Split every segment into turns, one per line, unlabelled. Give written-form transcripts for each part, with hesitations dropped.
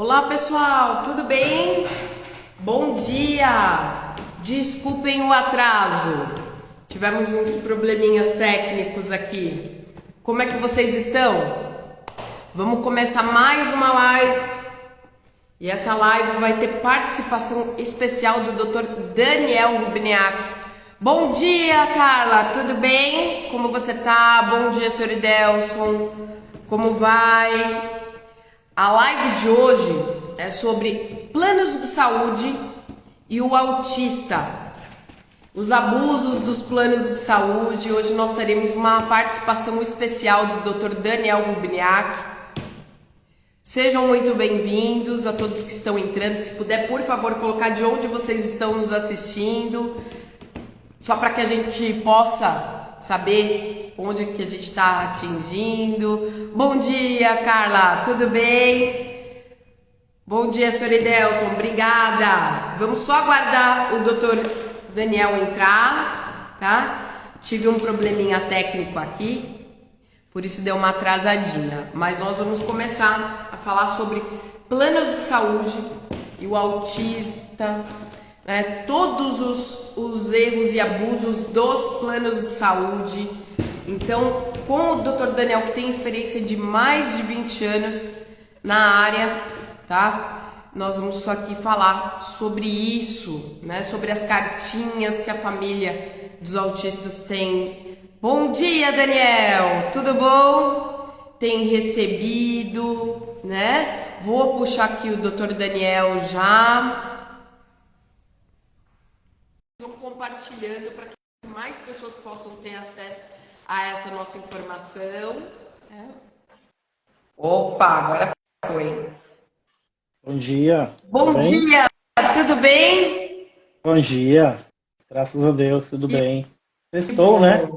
Olá pessoal, tudo bem? Bom dia! Desculpem o atraso, tivemos uns probleminhas técnicos aqui. Como é que vocês estão? Vamos começar mais uma live e essa live vai ter participação especial do Dr. Daniel Rubniak. Bom dia, Carla, tudo bem? Como você tá? Bom dia, Sr. Idelson, como vai? A live de hoje é sobre planos de saúde e o autista, os abusos dos planos de saúde. Hoje nós teremos uma participação especial do Dr. Daniel Rubniak. Sejam muito bem-vindos a todos que estão entrando. Se puder, por favor, colocar de onde vocês estão nos assistindo, só para que a gente possa saber onde que a gente está atingindo. Bom dia, Carla, tudo bem? Bom dia, Sr. Idelson, obrigada. Vamos só aguardar o Dr. Daniel entrar, tá? Tive um probleminha técnico aqui, por isso deu uma atrasadinha. Mas nós vamos começar a falar sobre planos de saúde e o autista, né? Todos os erros e abusos dos planos de saúde. Então, com o Dr. Daniel, que tem experiência de mais de 20 anos na área, tá? Nós vamos aqui falar sobre isso, né? Sobre as cartinhas que a família dos autistas tem. Bom dia, Daniel! Tudo bom? Tem recebido, né? Vou puxar aqui o Dr. Daniel já. Compartilhando para que mais pessoas possam ter acesso a essa nossa informação. Opa, agora foi.
Bom dia.
Bom dia, tudo bem?
Bom dia. Graças a Deus, tudo bem. Sextou, né?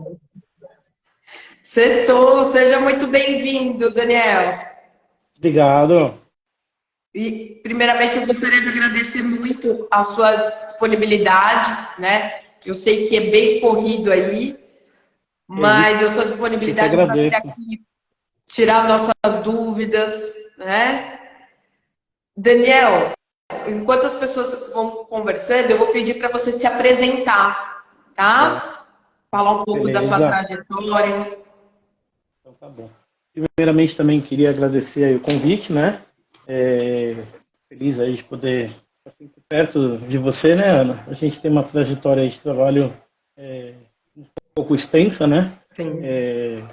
Sextou, seja muito bem-vindo, Daniel.
Obrigado.
E, primeiramente, eu gostaria de agradecer muito a sua disponibilidade, né? Eu sei que é bem corrido aí, mas a sua disponibilidade para vir aqui tirar nossas dúvidas, né? Daniel, enquanto as pessoas vão conversando, eu vou pedir para você se apresentar, tá? Falar um pouco da sua trajetória.
Então tá bom. Primeiramente, também queria agradecer aí o convite, né? Feliz aí de poder estar sempre perto de você, né, Ana? A gente tem uma trajetória de trabalho um pouco extensa, né?
Sim.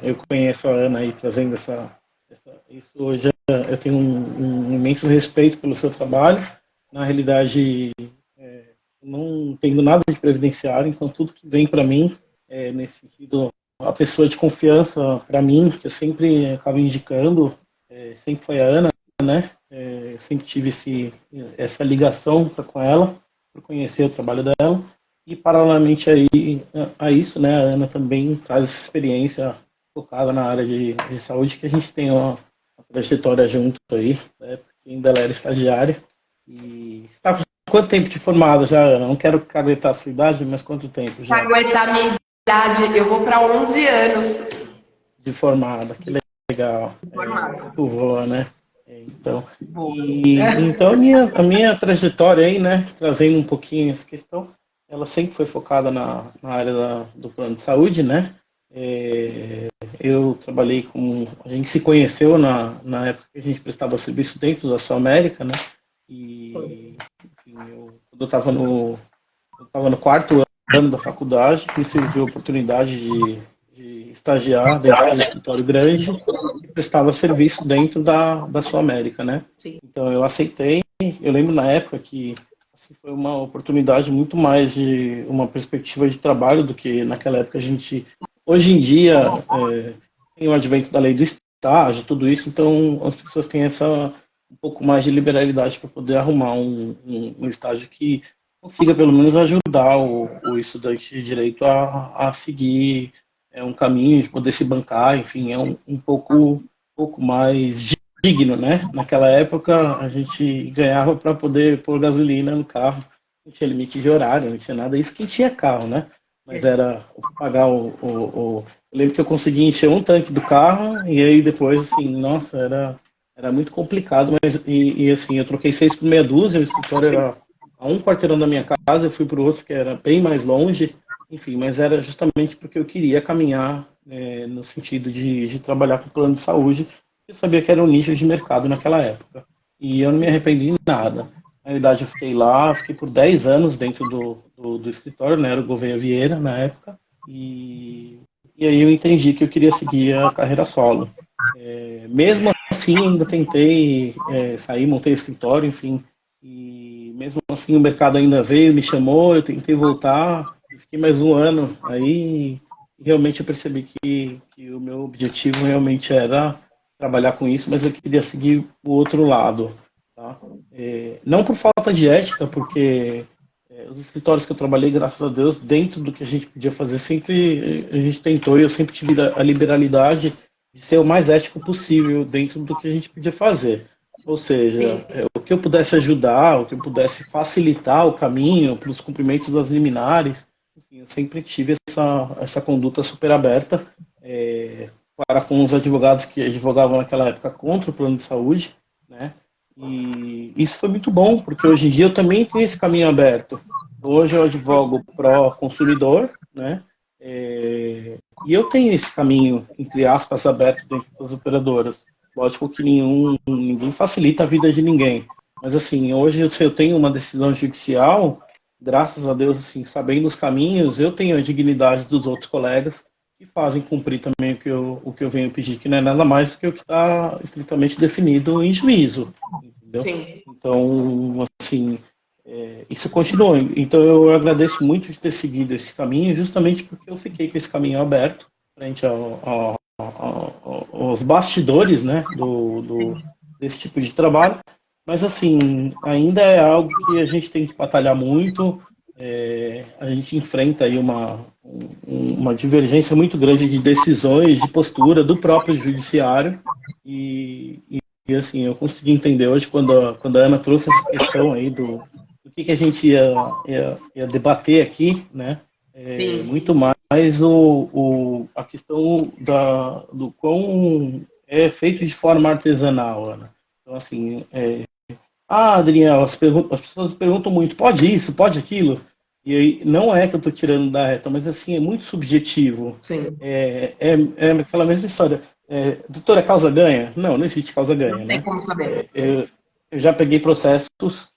Eu conheço a Ana aí trazendo isso hoje. Eu tenho um imenso respeito pelo seu trabalho. Na realidade, não tenho nada de previdenciário, então tudo que vem para mim, nesse sentido, a pessoa de confiança para mim, que eu sempre acabo indicando, sempre foi a Ana, né? Eu sempre tive essa ligação com ela, para conhecer o trabalho dela. E, paralelamente a isso, né, a Ana também traz essa experiência focada na área de saúde, que a gente tem uma trajetória junto aí, né, porque ainda ela era estagiária. E está com quanto tempo de formada já, Ana? Não quero caguetar a sua idade, mas quanto tempo já?
Caguetar a minha idade, eu vou para 11 anos.
De formada, que legal. Muito boa, né? Então, a minha trajetória aí, né, trazendo um pouquinho essa questão, ela sempre foi focada na área do plano de saúde, né? Eu trabalhei a gente se conheceu na época que a gente prestava serviço dentro da Sul América, né? E, enfim, quando eu estava no quarto ano da faculdade, me surgiu a oportunidade de estagiar dentro de um escritório grande e prestava serviço dentro da Sul América, né?
Sim.
Então eu aceitei. Eu lembro na época que assim, foi uma oportunidade muito mais de uma perspectiva de trabalho do que naquela época a gente... Hoje em dia tem o advento da lei do estágio, tudo isso, então as pessoas têm um pouco mais de liberalidade para poder arrumar um estágio que consiga pelo menos ajudar o estudante de direito a seguir um caminho de poder se bancar, enfim, é um pouco mais digno, né? Naquela época a gente ganhava para poder pôr gasolina no carro, não tinha limite de horário, não tinha nada, isso quem tinha carro, né? Mas era pagar Eu lembro que eu consegui encher um tanque do carro e aí depois, assim, nossa, era era muito complicado, mas e assim, eu troquei 6 por meia dúzia, o escritório era a um quarteirão da minha casa, eu fui para o outro que era bem mais longe, enfim, mas era justamente porque eu queria caminhar no sentido de trabalhar com plano de saúde, eu sabia que era um nicho de mercado naquela época. E eu não me arrependi de nada. Na realidade, eu fiquei lá, fiquei por 10 anos dentro do escritório, né? Era o Gouveia Vieira na época. E aí eu entendi que eu queria seguir a carreira solo. Mesmo assim, ainda tentei sair, montei escritório, enfim. E mesmo assim, o mercado ainda veio, me chamou, eu tentei voltar, fiquei mais um ano. Aí realmente eu percebi que o meu objetivo realmente era trabalhar com isso, mas eu queria seguir o outro lado. Tá? Não por falta de ética, porque os escritórios que eu trabalhei, graças a Deus, dentro do que a gente podia fazer, sempre a gente tentou e eu sempre tive a liberalidade de ser o mais ético possível dentro do que a gente podia fazer. Ou seja, o que eu pudesse ajudar, o que eu pudesse facilitar o caminho para os cumprimentos das liminares, enfim, eu sempre tive essa conduta super aberta para com os advogados que advogavam naquela época contra o plano de saúde, né? E isso foi muito bom, porque hoje em dia eu também tenho esse caminho aberto. Hoje eu advogo pró-consumidor, né? E eu tenho esse caminho, entre aspas, aberto dentro das operadoras. Lógico que ninguém facilita a vida de ninguém. Mas, assim, hoje se eu tenho uma decisão judicial, graças a Deus, assim, sabendo os caminhos, eu tenho a dignidade dos outros colegas que fazem cumprir também o que eu venho pedir, que não é nada mais do que o que está estritamente definido em juízo, entendeu?
Sim.
Então, assim, isso continua. Então, eu agradeço muito de ter seguido esse caminho, justamente porque eu fiquei com esse caminho aberto frente aos bastidores, né, desse tipo de trabalho. Mas, assim, ainda é algo que a gente tem que batalhar muito. A gente enfrenta aí uma divergência muito grande de decisões, de postura do próprio judiciário. E assim, eu consegui entender hoje, quando a Ana trouxe essa questão aí do que a gente ia debater aqui, né? Muito mais a questão do quão é feito de forma artesanal, Ana. Então, assim, Adriel, as pessoas perguntam muito, pode isso, pode aquilo? E aí, não é que eu estou tirando da reta, mas assim, é muito subjetivo.
Sim.
É aquela mesma história. Doutora, causa ganha? Não, não existe causa ganha,
Não tem
né?
como saber.
Eu já peguei processos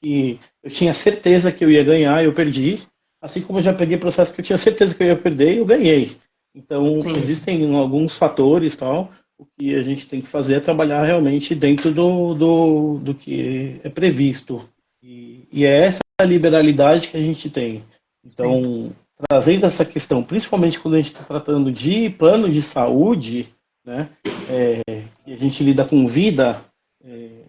que eu tinha certeza que eu ia ganhar e eu perdi, assim como eu já peguei processos que eu tinha certeza que eu ia perder e eu ganhei. Então,
Sim.
existem alguns fatores, tal. O que a gente tem que fazer é trabalhar realmente dentro do que é previsto. E é essa a liberalidade que a gente tem. Então, trazendo essa questão, principalmente quando a gente está tratando de plano de saúde, né, que a gente lida com vida,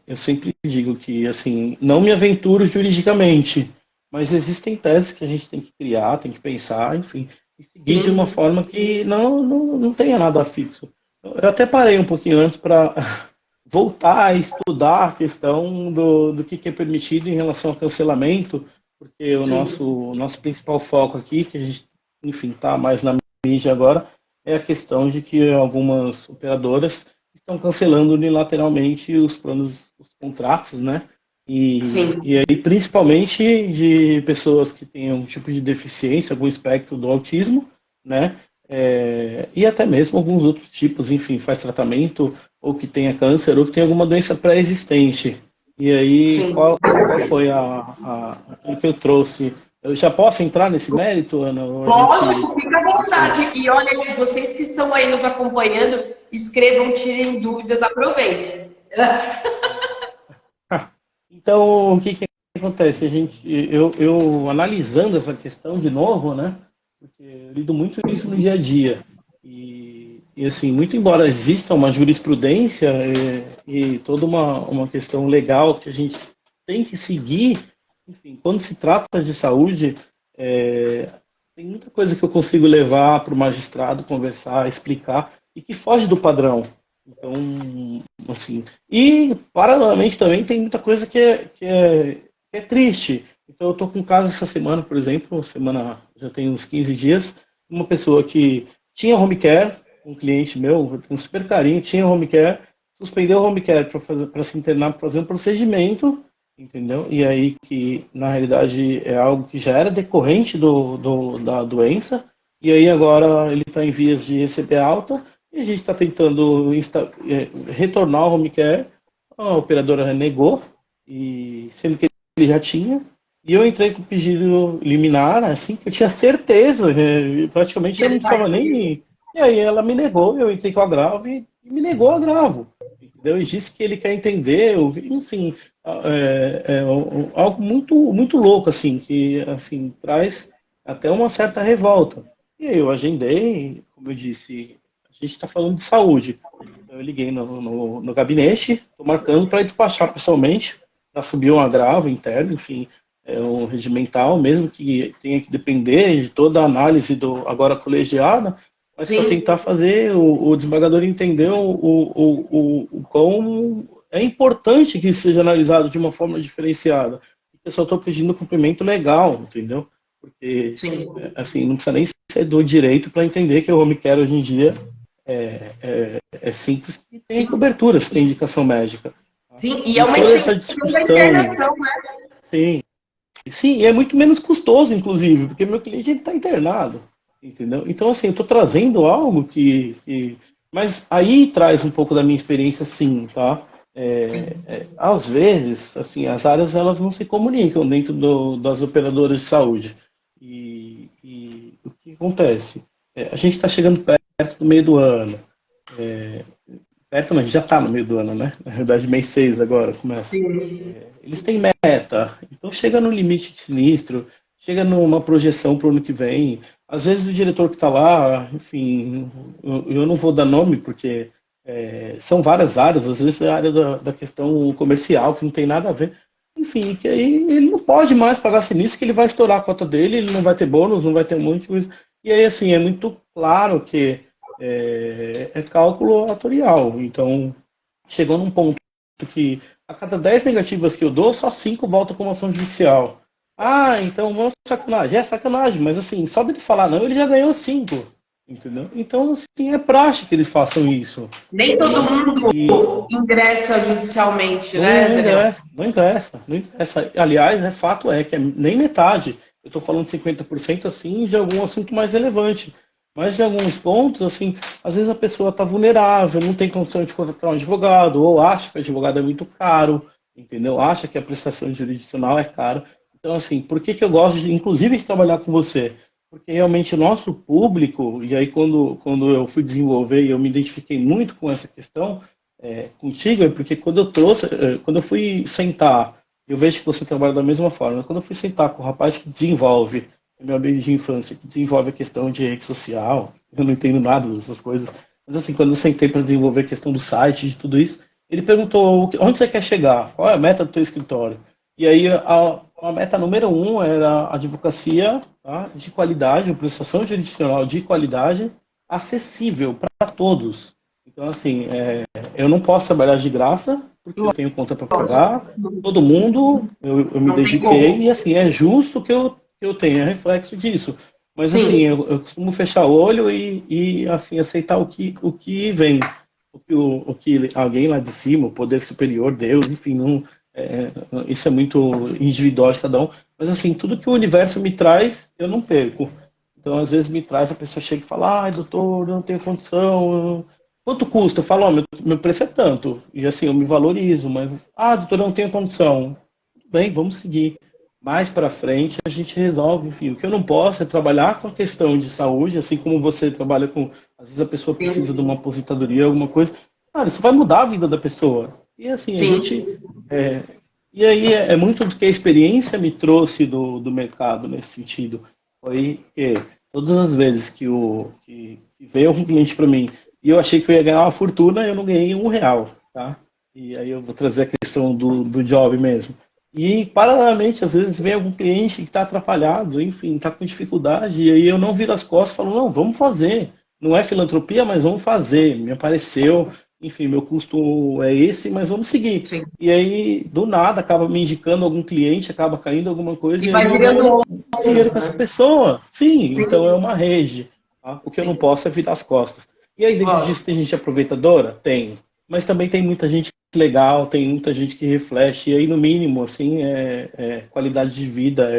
eu sempre digo que, assim, não me aventuro juridicamente, mas existem teses que a gente tem que criar, tem que pensar, enfim, e seguir de uma forma que não tenha nada fixo. Eu até parei um pouquinho antes para voltar a estudar a questão do que é permitido em relação ao cancelamento, porque o nosso principal foco aqui, que a gente, enfim, está mais na mídia agora, é a questão de que algumas operadoras estão cancelando unilateralmente os planos, os contratos, né? E aí, principalmente de pessoas que têm um tipo de deficiência, algum espectro do autismo, né? E até mesmo alguns outros tipos, enfim, faz tratamento, ou que tenha câncer, ou que tenha alguma doença pré-existente. E aí, qual foi aquilo que eu trouxe? Eu já posso entrar nesse mérito, Ana?
Lógico, fica à vontade. E olha, vocês que estão aí nos acompanhando, escrevam, tirem dúvidas, aproveitem.
Então, o que acontece? Eu analisando essa questão de novo, né? Porque eu lido muito isso no dia a dia. E assim, muito embora exista uma jurisprudência e toda uma questão legal que a gente tem que seguir, enfim, quando se trata de saúde, tem muita coisa que eu consigo levar para o magistrado, conversar, explicar, e que foge do padrão. Então, assim, e paralelamente também tem muita coisa que é triste. Então eu estou com um caso essa semana, por exemplo, já tem uns 15 dias, uma pessoa que tinha home care, um cliente meu, com super carinho, tinha home care, suspendeu o home care para se internar, para fazer um procedimento, entendeu? E aí que, na realidade, é algo que já era decorrente da doença, e aí agora ele está em vias de receber alta, e a gente está tentando retornar ao home care, a operadora renegou, e sendo que ele já tinha, e eu entrei com o pedido liminar, assim, que eu tinha certeza, praticamente eu não precisava nem... E aí ela me negou, eu entrei com o agravo e me negou o agravo. Entendeu? E disse que ele quer entender, enfim, algo muito, muito louco, assim, que assim, traz até uma certa revolta. E aí eu agendei, como eu disse, a gente está falando de saúde. Então eu liguei no gabinete, estou marcando para despachar pessoalmente, para subir um agravo interno, enfim, um regimental, mesmo que tenha que depender de toda a análise agora colegiada, mas para tentar fazer o desembargador entender o quão é importante que isso seja analisado de uma forma diferenciada. Eu só estou pedindo cumprimento legal, entendeu? Porque, assim, não precisa nem ser do direito para entender que o home care hoje em dia é simples e tem cobertura, se tem indicação médica.
Sim, e é uma extensão da internação, né?
Sim. Sim, e é muito menos custoso, inclusive, porque meu cliente está internado, entendeu? Então, assim, eu estou trazendo algo Mas aí traz um pouco da minha experiência, sim, tá? Às vezes, assim, as áreas elas não se comunicam dentro das operadoras de saúde. E o que acontece? A gente está chegando perto do meio do ano. Perto, mas já está no meio do ano, né? Na verdade, mês 6 agora começa. Eles têm meta, então chega no limite de sinistro, chega numa projeção para o ano que vem. Às vezes o diretor que está lá, enfim, eu não vou dar nome porque são várias áreas, às vezes é a área da questão comercial, que não tem nada a ver. Enfim, que aí ele não pode mais pagar sinistro, que ele vai estourar a cota dele, ele não vai ter bônus, não vai ter um monte de coisa. E aí, assim, é muito claro que é cálculo atorial. Então, chegou num ponto que a cada 10 negativas que eu dou, só 5 voltam como ação judicial. Ah, então, vamos sacanagem. É sacanagem, mas assim, só dele falar não, ele já ganhou 5. Entendeu? Então, assim, é praxe que eles façam isso.
Nem todo mundo ingressa judicialmente, né, Daniel?
Não ingressa. Aliás, fato é que nem metade. Eu estou falando 50% assim de algum assunto mais relevante. Mas em alguns pontos, assim, às vezes a pessoa está vulnerável, não tem condição de contratar um advogado, ou acha que o advogado é muito caro, entendeu? Acha que a prestação jurisdicional é cara. Então, assim, por que eu gosto, inclusive, de trabalhar com você? Porque realmente o nosso público, e aí quando eu fui desenvolver e eu me identifiquei muito com essa questão contigo, é porque quando eu fui sentar, eu vejo que você trabalha da mesma forma, quando eu fui sentar com o rapaz que desenvolve, meu amigo de infância, que desenvolve a questão de rede social, eu não entendo nada dessas coisas, mas assim, quando eu sentei para desenvolver a questão do site, de tudo isso, ele perguntou, onde você quer chegar? Qual é a meta do teu escritório? E aí a meta número 1 era a advocacia, tá, de qualidade, a prestação jurisdicional de qualidade, acessível para todos. Então, assim, eu não posso trabalhar de graça, porque eu tenho conta para pagar, todo mundo, eu me dediquei, e assim, é justo que eu tenha reflexo disso. Mas assim, eu costumo fechar o olho e assim, aceitar o que vem. O que alguém lá de cima, o poder superior, Deus, enfim, não, isso é muito individual de cada um. Mas assim, tudo que o universo me traz, eu não perco. Então, às vezes me traz, a pessoa chega e fala, ai, doutor, eu não tenho condição. Quanto custa? Eu falo, meu preço é tanto. E assim, eu me valorizo, mas, doutor, eu não tenho condição. Tudo bem, vamos seguir. Mais para frente a gente resolve, enfim. O que eu não posso é trabalhar com a questão de saúde, assim como você trabalha com... Às vezes a pessoa precisa de uma aposentadoria, alguma coisa. Cara, isso vai mudar a vida da pessoa. E assim, a gente... e aí é muito do que a experiência me trouxe do mercado nesse sentido. Foi que todas as vezes que veio um cliente para mim e eu achei que eu ia ganhar uma fortuna, eu não ganhei R$1, tá? E aí eu vou trazer a questão do job mesmo. E, paralelamente, às vezes vem algum cliente que está atrapalhado, enfim, está com dificuldade, e aí eu não viro as costas e falo, não, vamos fazer. Não é filantropia, mas vamos fazer. Me apareceu, enfim, meu custo é esse, mas vamos seguir. Sim. E aí, do nada, acaba me indicando algum cliente, acaba caindo alguma coisa, e
vai virando
dinheiro com essa pessoa. Sim, então é uma rede. Tá? O que eu não posso é virar as costas. E aí, dentro disso, tem gente aproveitadora? Tem. mas também tem muita gente legal, tem muita gente que reflete, e aí no mínimo, assim, qualidade de vida,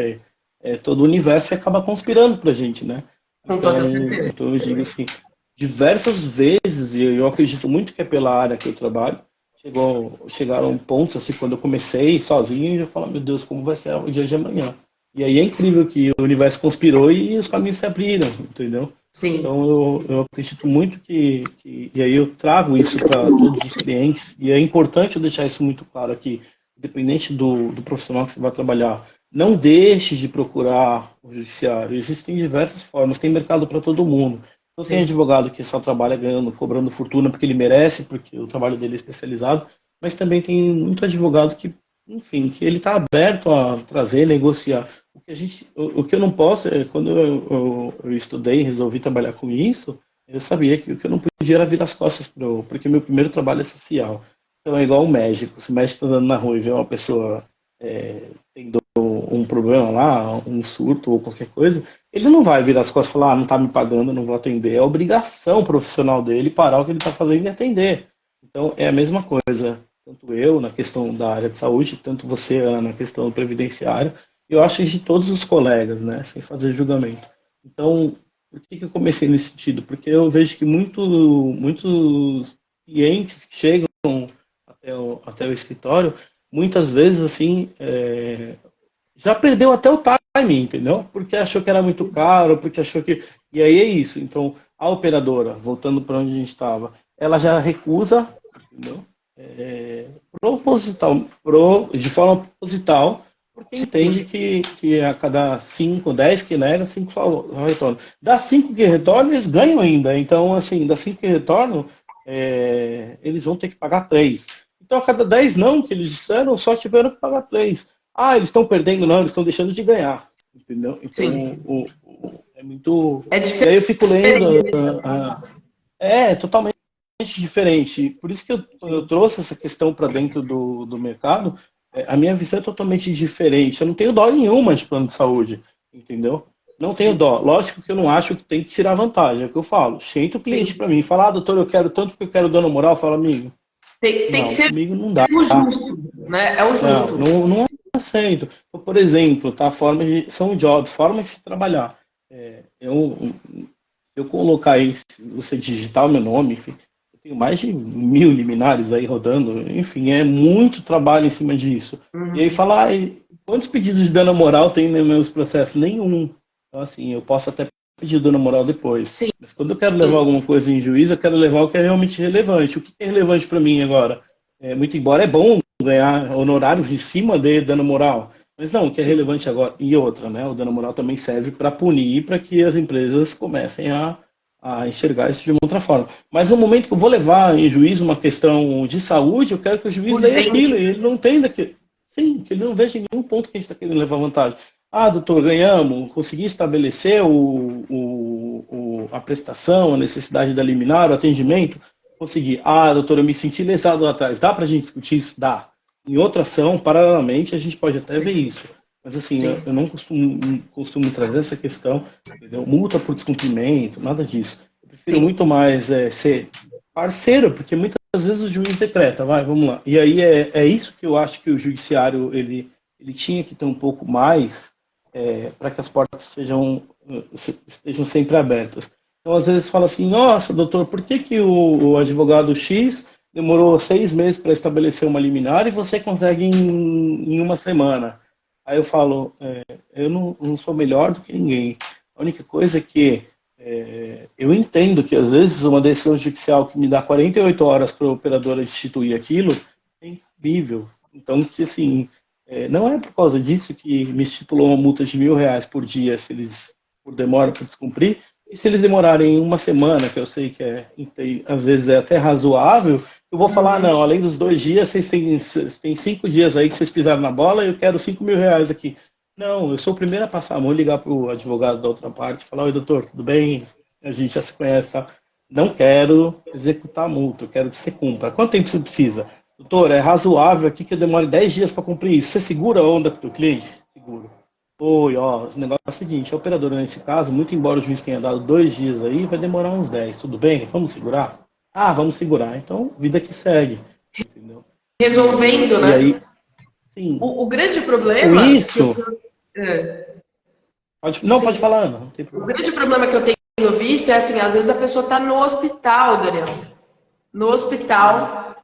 todo o universo e acaba conspirando pra gente, né?
Com toda
Então,
certeza.
então eu digo assim, diversas vezes, e eu acredito muito que é pela área que eu trabalho, chegaram pontos, assim, quando eu comecei sozinho, eu falo, meu Deus, como vai ser o dia de amanhã? E aí é incrível que o universo conspirou e os caminhos se abriram, entendeu?
Sim,
Então eu acredito muito e aí eu trago isso para todos os clientes, e é importante eu deixar isso muito claro aqui, independente do profissional que você vai trabalhar, não deixe de procurar o judiciário, existem diversas formas, tem mercado para todo mundo. Então tem
sim,
advogado que só trabalha ganhando, cobrando fortuna porque ele merece, porque o trabalho dele é especializado, mas também tem muito advogado que, enfim, que ele está aberto a trazer, negociar. O que eu não posso, quando eu estudei e resolvi trabalhar com isso, eu sabia que o que eu não podia era virar as costas porque meu primeiro trabalho é social. Então é igual um médico. Se o médico está andando na rua e vê uma pessoa tendo um problema lá, um surto ou qualquer coisa, ele não vai virar as costas e falar, não está me pagando, não vou atender. É obrigação profissional dele parar o que ele está fazendo e atender. Então é a mesma coisa. Tanto eu na questão da área de saúde, tanto você, Ana, na questão previdenciária, eu acho que de todos os colegas, né, sem fazer julgamento. Então, por que eu comecei nesse sentido? Porque eu vejo que muitos clientes que chegam até o escritório, muitas vezes, assim, já perdeu até o timing, entendeu? Porque achou que era muito caro, porque achou que... E aí é isso. Então, a operadora, voltando para onde a gente estava, ela já recusa, entendeu? De forma proposital, porque entende
sim,
que a cada 5, 10 que nega, 5 só retornam. Das 5 que retornam, eles ganham ainda. Então, assim, das 5 que retornam, eles vão ter que pagar 3. Então, a cada 10 não que eles disseram, só tiveram que pagar 3. Ah, eles estão perdendo? Não, eles estão deixando de ganhar. Entendeu? Então,
sim.
é muito.
É
E aí eu fico lendo.
diferente.
Totalmente diferente. Por isso que eu
Sim,
trouxe essa questão para dentro do mercado. A minha visão é totalmente diferente. Eu não tenho dó nenhuma de plano de saúde, entendeu? Não tenho
sim,
dó. Lógico que eu não acho que tem que tirar vantagem, é o que eu falo. Senta o cliente
sim.
para mim e fala, doutor, eu quero tanto que eu quero dano moral. Fala, amigo,
Tem que
não,
ser
comigo não dá.
o justo, né? É o
Não,
justo.
não aceito. Então, por exemplo, tá, são jobs, forma de se trabalhar. É, eu, eu colocar aí, você digitar o meu nome, enfim, eu tenho mais de 1.000 liminares aí rodando, enfim, é muito trabalho em cima disso. E aí
Uhum.
falar, quantos pedidos de dano moral tem nos meus processos? Nenhum. Então, assim, eu posso até pedir dano moral depois.
Sim,
Mas quando eu quero levar alguma coisa em juízo, eu quero levar o que é realmente relevante. O que é relevante para mim agora? Muito embora é bom ganhar honorários em cima de dano moral, mas não, o que é
sim,
relevante agora, e outra, né? O dano moral também serve para punir, para que as empresas comecem a enxergar isso de uma outra forma. Mas no momento que eu vou levar em juízo uma questão de saúde, eu quero que o juiz leia
urgente.
aquilo e ele não entenda que. Sim, que ele não veja em nenhum ponto que a gente está querendo levar vantagem. Ah, doutor, ganhamos, consegui estabelecer a prestação, a necessidade da liminar, o atendimento, consegui. Ah, doutor, eu me senti lesado lá atrás. Dá para a gente discutir isso? Dá. Em outra ação, paralelamente, a gente pode até ver isso. Mas assim, eu
Sim,
não costumo trazer essa questão, entendeu? Multa por descumprimento, nada disso. Eu prefiro
sim,
muito mais ser parceiro, porque muitas vezes o juiz decreta, vai, vamos lá. E aí é isso que eu acho que o judiciário ele tinha que ter um pouco mais para que as portas estejam sempre abertas. Então, às vezes, fala assim, nossa, doutor, por que o advogado X demorou 6 meses para estabelecer uma liminar e você consegue em uma semana? Aí eu falo, eu não sou melhor do que ninguém. A única coisa é que eu entendo que, às vezes, uma decisão judicial que me dá 48 horas para a operadora instituir aquilo é incrível. Então, que assim, não é por causa disso que me estipulou uma multa de R$ 1.000 por dia se eles por demora para descumprir. E se eles demorarem uma semana, que eu sei que às vezes é até razoável, eu vou falar,
uhum.
não, além dos 2 dias, vocês têm 5 dias aí que vocês pisaram na bola e eu quero R$ 5.000 aqui. Não, eu sou o primeiro a passar a mão, ligar para o advogado da outra parte, falar, oi doutor, tudo bem? A gente já se conhece, tá? Não quero executar a multa, eu quero que você cumpra. Quanto tempo você precisa? Doutor, é razoável aqui que eu demore 10 dias para cumprir isso. Você segura a onda com o teu cliente? Seguro. Oi, ó, o negócio é o seguinte, a operadora nesse caso, muito embora o juiz tenha dado 2 dias aí, vai demorar uns 10, tudo bem? Vamos segurar? Ah, vamos segurar. Então, vida que segue. Entendeu?
Resolvendo,
E
né?
aí, sim.
O grande
Com
problema
isso, não, pode
sim,
falar, Ana, não tem
o
problema.
grande problema que eu tenho visto é assim, às vezes a pessoa está no hospital, Daniel. No hospital,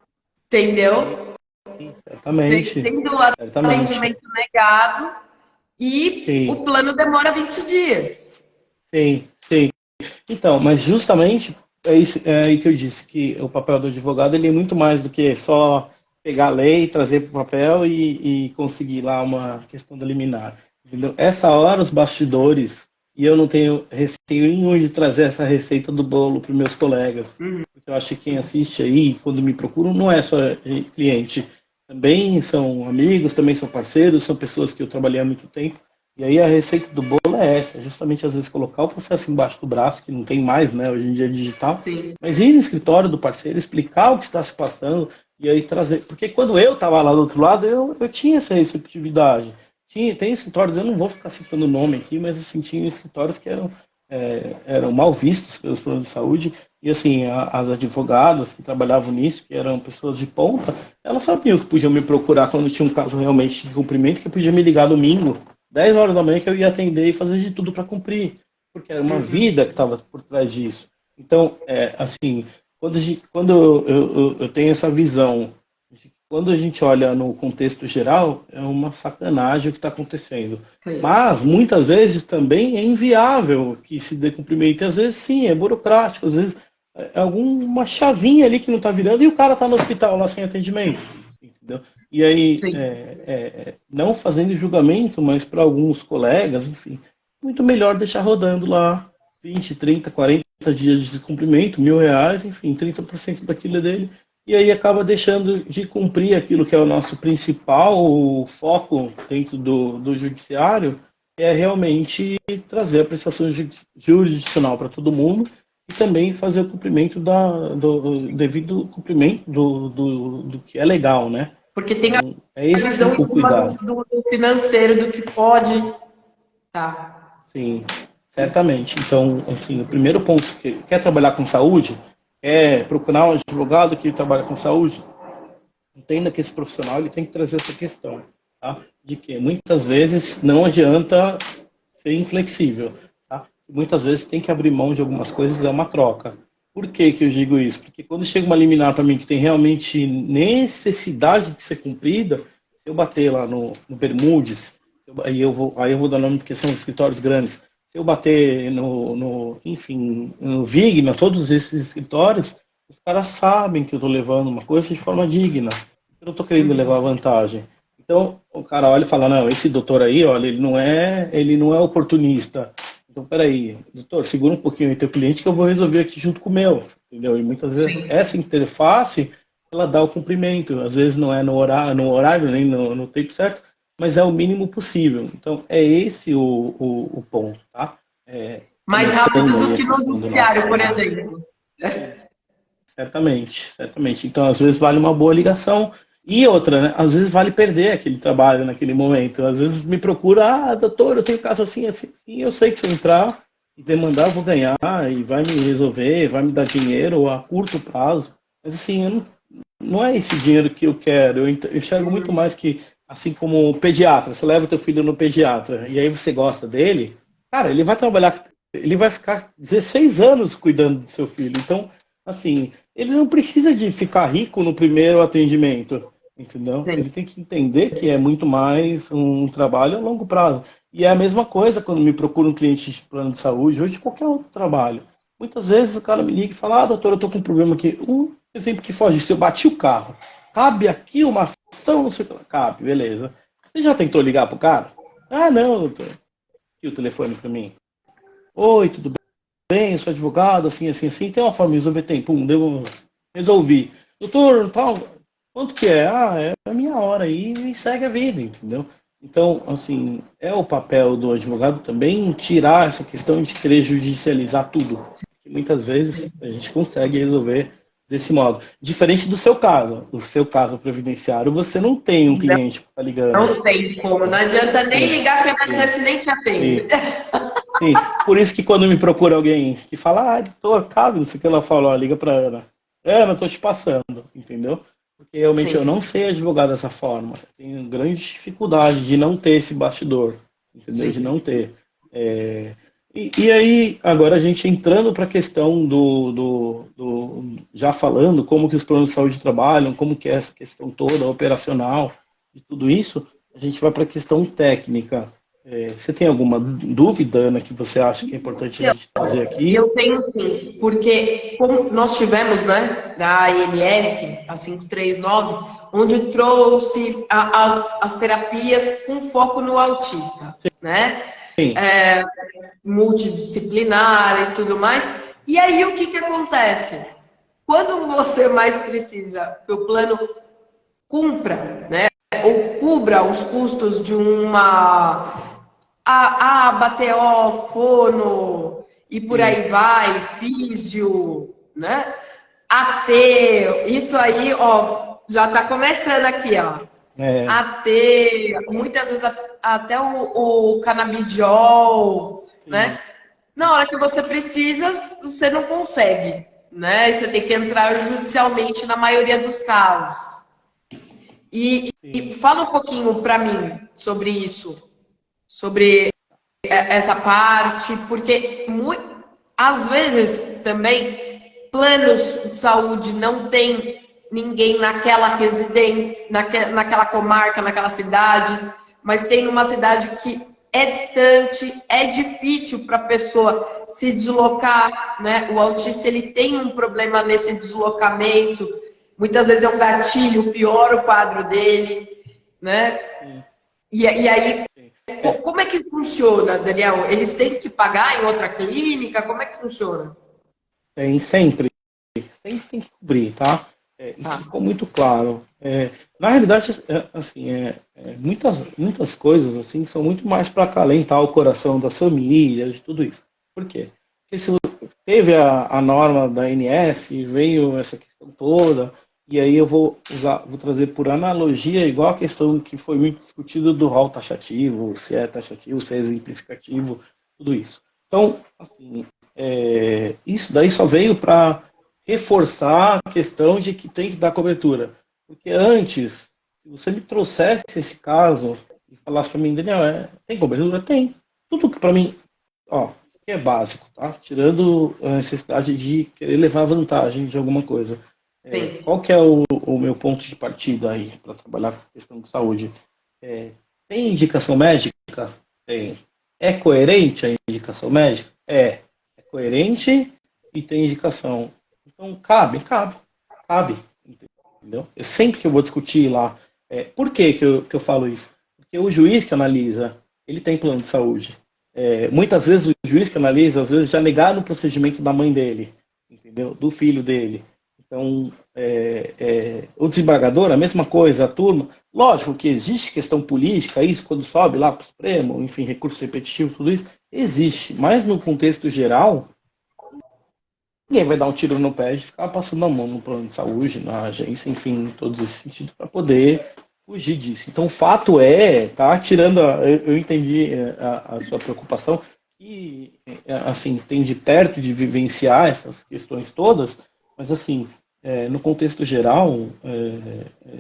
entendeu?
Sim, certamente.
Tendo o
Certamente.
atendimento negado e o
Sim,
plano demora 20 dias.
sim, sim. Então, mas justamente é, isso, é aí que eu disse que o papel do advogado ele é muito mais do que só pegar a lei, trazer para o papel e conseguir lá uma questão da liminar. Entendeu? Essa hora, os bastidores, e eu não tenho receio nenhum de trazer essa receita do bolo para os meus colegas. Porque eu acho que quem assiste aí, quando me procuram, não é só cliente. Também são amigos, também são parceiros, são pessoas que eu trabalhei há muito tempo. E aí a receita do bolo é essa, é justamente às vezes colocar o processo embaixo do braço, que não tem mais, né, hoje em dia é digital,
Sim.
mas ir no escritório do parceiro, explicar o que está se passando e aí trazer. Porque quando eu estava lá do outro lado, eu tinha essa receptividade. Tem escritórios, eu não vou ficar citando o nome aqui, mas assim, tinha escritórios que eram mal vistos pelos planos de saúde, e assim, as advogadas que trabalhavam nisso, que eram pessoas de ponta, elas sabiam que podiam me procurar quando tinha um caso realmente de cumprimento, que podia me ligar domingo, 10 horas da manhã, que eu ia atender e fazer de tudo para cumprir, porque era uma vida que estava por trás disso. Então, assim, quando eu tenho essa visão, quando a gente olha no contexto geral, é uma sacanagem o que está acontecendo.
Sim.
Mas, muitas vezes, também é inviável que se dê cumprimento. E, às vezes, sim, é burocrático. Às vezes, é alguma chavinha ali que não está virando e o cara está no hospital lá sem atendimento. Entendeu? E aí,
Sim.
não fazendo julgamento, mas para alguns colegas, enfim, muito melhor deixar rodando lá 20, 30, 40 dias de descumprimento, R$ 1.000, enfim, 30% daquilo é dele, e aí acaba deixando de cumprir aquilo que é o nosso principal foco dentro do judiciário, que é realmente trazer a prestação jurisdicional para todo mundo e também fazer o cumprimento do devido cumprimento do que é legal, né?
Porque tem a
Então, é esse
visão em
o
cima
cuidado.
do financeiro, do que pode. Tá.
Sim, certamente. Então, assim, o primeiro ponto que quer trabalhar com saúde, é procurar um advogado que trabalha com saúde, entenda que esse profissional ele tem que trazer essa questão, tá? De que muitas vezes não adianta ser inflexível, tá? Muitas vezes tem que abrir mão de algumas coisas, é uma troca. Por que que eu digo isso? Porque quando chega uma liminar para mim que tem realmente necessidade de ser cumprida, se eu bater lá no Bermudes, aí eu vou dar nome porque são escritórios grandes, se eu bater enfim, no Vigna, todos esses escritórios, os caras sabem que eu estou levando uma coisa de forma digna. Eu não estou querendo levar vantagem. Então, o cara olha e fala, não, esse doutor aí, olha, ele não é oportunista. Então, peraí, doutor, segura um pouquinho aí teu cliente que eu vou resolver aqui junto com o meu. Entendeu? E muitas vezes
Sim.
essa interface, ela dá o cumprimento. Às vezes não é no horário nem no tempo certo, mas é o mínimo possível. Então, é esse o ponto, tá?
Mais rápido
Começando
do
aí a
que no
questão do nosso
judiciário, por
trabalho.
exemplo.
Certamente, certamente. Então, às vezes vale uma boa ligação. E outra, né? Às vezes vale perder aquele trabalho naquele momento. Às vezes me procura, doutor, eu tenho caso assim, assim, assim. Eu sei que se eu entrar e demandar, eu vou ganhar e vai me resolver, vai me dar dinheiro a curto prazo. Mas assim, não é esse dinheiro que eu quero. Eu enxergo muito mais que, assim como o pediatra, você leva o teu filho no pediatra e aí você gosta dele, cara, ele vai trabalhar, ele vai ficar 16 anos cuidando do seu filho. Então, assim, ele não precisa de ficar rico no primeiro atendimento, entendeu?
Sim.
Ele tem que entender que é muito mais um trabalho a longo prazo. E é a mesma coisa quando me procura um cliente de plano de saúde ou de qualquer outro trabalho. Muitas vezes o cara me liga e fala, doutor, eu tô com um problema aqui. Um exemplo que foge, se eu bati o carro, cabe aqui uma ação, não sei o que, cabe, beleza. Você já tentou ligar pro cara? Ah, não, doutor. Aqui o telefone para mim. Oi, tudo bem? Eu sou advogado, assim, assim, assim. Tem uma forma de resolver? Tem. Pum, resolvi. Doutor, tal, quanto que é? Ah, é a minha hora aí e segue a vida, entendeu? Então, assim, é o papel do advogado também tirar essa questão de querer judicializar tudo. Que muitas vezes a gente consegue resolver desse modo. Diferente do seu caso. O seu caso previdenciário, você não tem um cliente que está ligando.
Não tem como. Não adianta nem ligar que a INSS nem te atende.
Sim. Sim, por isso que quando me procura alguém que fala, doutor, cabe, não sei o que, ela fala, ó, liga pra Ana. Ana, eu tô te passando, entendeu? Porque realmente eu
Sim,
não sei advogar dessa forma. Eu tenho grande dificuldade de não ter esse bastidor, entendeu? De
sim.
não ter. É, e aí, agora a gente entrando para a questão já falando como que os planos de saúde trabalham, como que é essa questão toda, operacional, de tudo isso, a gente vai para a questão técnica. Você tem alguma dúvida, Ana, que você acha que é importante a gente trazer aqui?
Eu tenho sim, porque como nós tivemos, né, da ANS, a 539, onde trouxe as terapias com foco no autista, né?
Sim,
Multidisciplinar e tudo mais. E aí o que que acontece? Quando você mais precisa que o plano cumpra, né, ou cubra os custos de uma BTO, fono e por
sim.
aí vai, físio, né? AT, isso aí, ó, já tá começando aqui, ó.
É,
AT, muitas vezes até o canabidiol,
sim.
né? Na hora que você precisa, você não consegue, né? E você tem que entrar judicialmente na maioria dos casos. E
Sim,
fala um pouquinho para mim sobre isso, sobre essa parte, porque às vezes também planos de saúde não tem ninguém naquela residência, naquela comarca, naquela cidade, mas tem uma cidade que é distante, é difícil para a pessoa se deslocar, né? O autista ele tem um problema nesse deslocamento, muitas vezes é um gatilho, piora o quadro dele, né?
sim,
E aí
sim. É,
como é que funciona, Daniel? Eles têm que pagar em outra clínica? Como é que funciona?
tem sempre. Sempre tem que cobrir, tá? Isso
Tá.
ficou muito claro. Na realidade, assim, muitas coisas assim são muito mais para acalentar o coração das famílias, de tudo isso. Por quê? Porque se teve a norma da ANS, veio essa questão toda, e aí eu vou trazer por analogia, igual a questão que foi muito discutida do rol taxativo, se é exemplificativo, tudo isso. Então, assim, isso daí só veio para reforçar a questão de que tem que dar cobertura. Porque antes, se você me trouxesse esse caso e falasse para mim, Daniel, tem cobertura? Tem. Tudo que para mim, ó, que é básico, tá? Tirando a necessidade de querer levar vantagem de alguma coisa.
Sim.
Qual que é o meu ponto de partida aí para trabalhar com a questão de saúde? É, tem indicação médica? Tem. É coerente a indicação médica? É. É coerente e tem indicação. Então, cabe, entendeu? Sempre que eu vou discutir lá, por que eu falo isso? Porque o juiz que analisa, ele tem plano de saúde. Muitas vezes o juiz que analisa, às vezes já negaram o procedimento da mãe dele, entendeu? Do filho dele. Então, o desembargador, a mesma coisa, a turma. Lógico que existe questão política, isso quando sobe lá para o Supremo, enfim, recurso repetitivo, tudo isso, existe. Mas no contexto geral, ninguém vai dar um tiro no pé e ficar passando a mão no plano de saúde, na agência, enfim, em todos esses sentidos, para poder fugir disso. Então, o fato tá? Tirando, eu entendi a sua preocupação, e, assim, tem de perto de vivenciar essas questões todas, mas, assim, no contexto geral,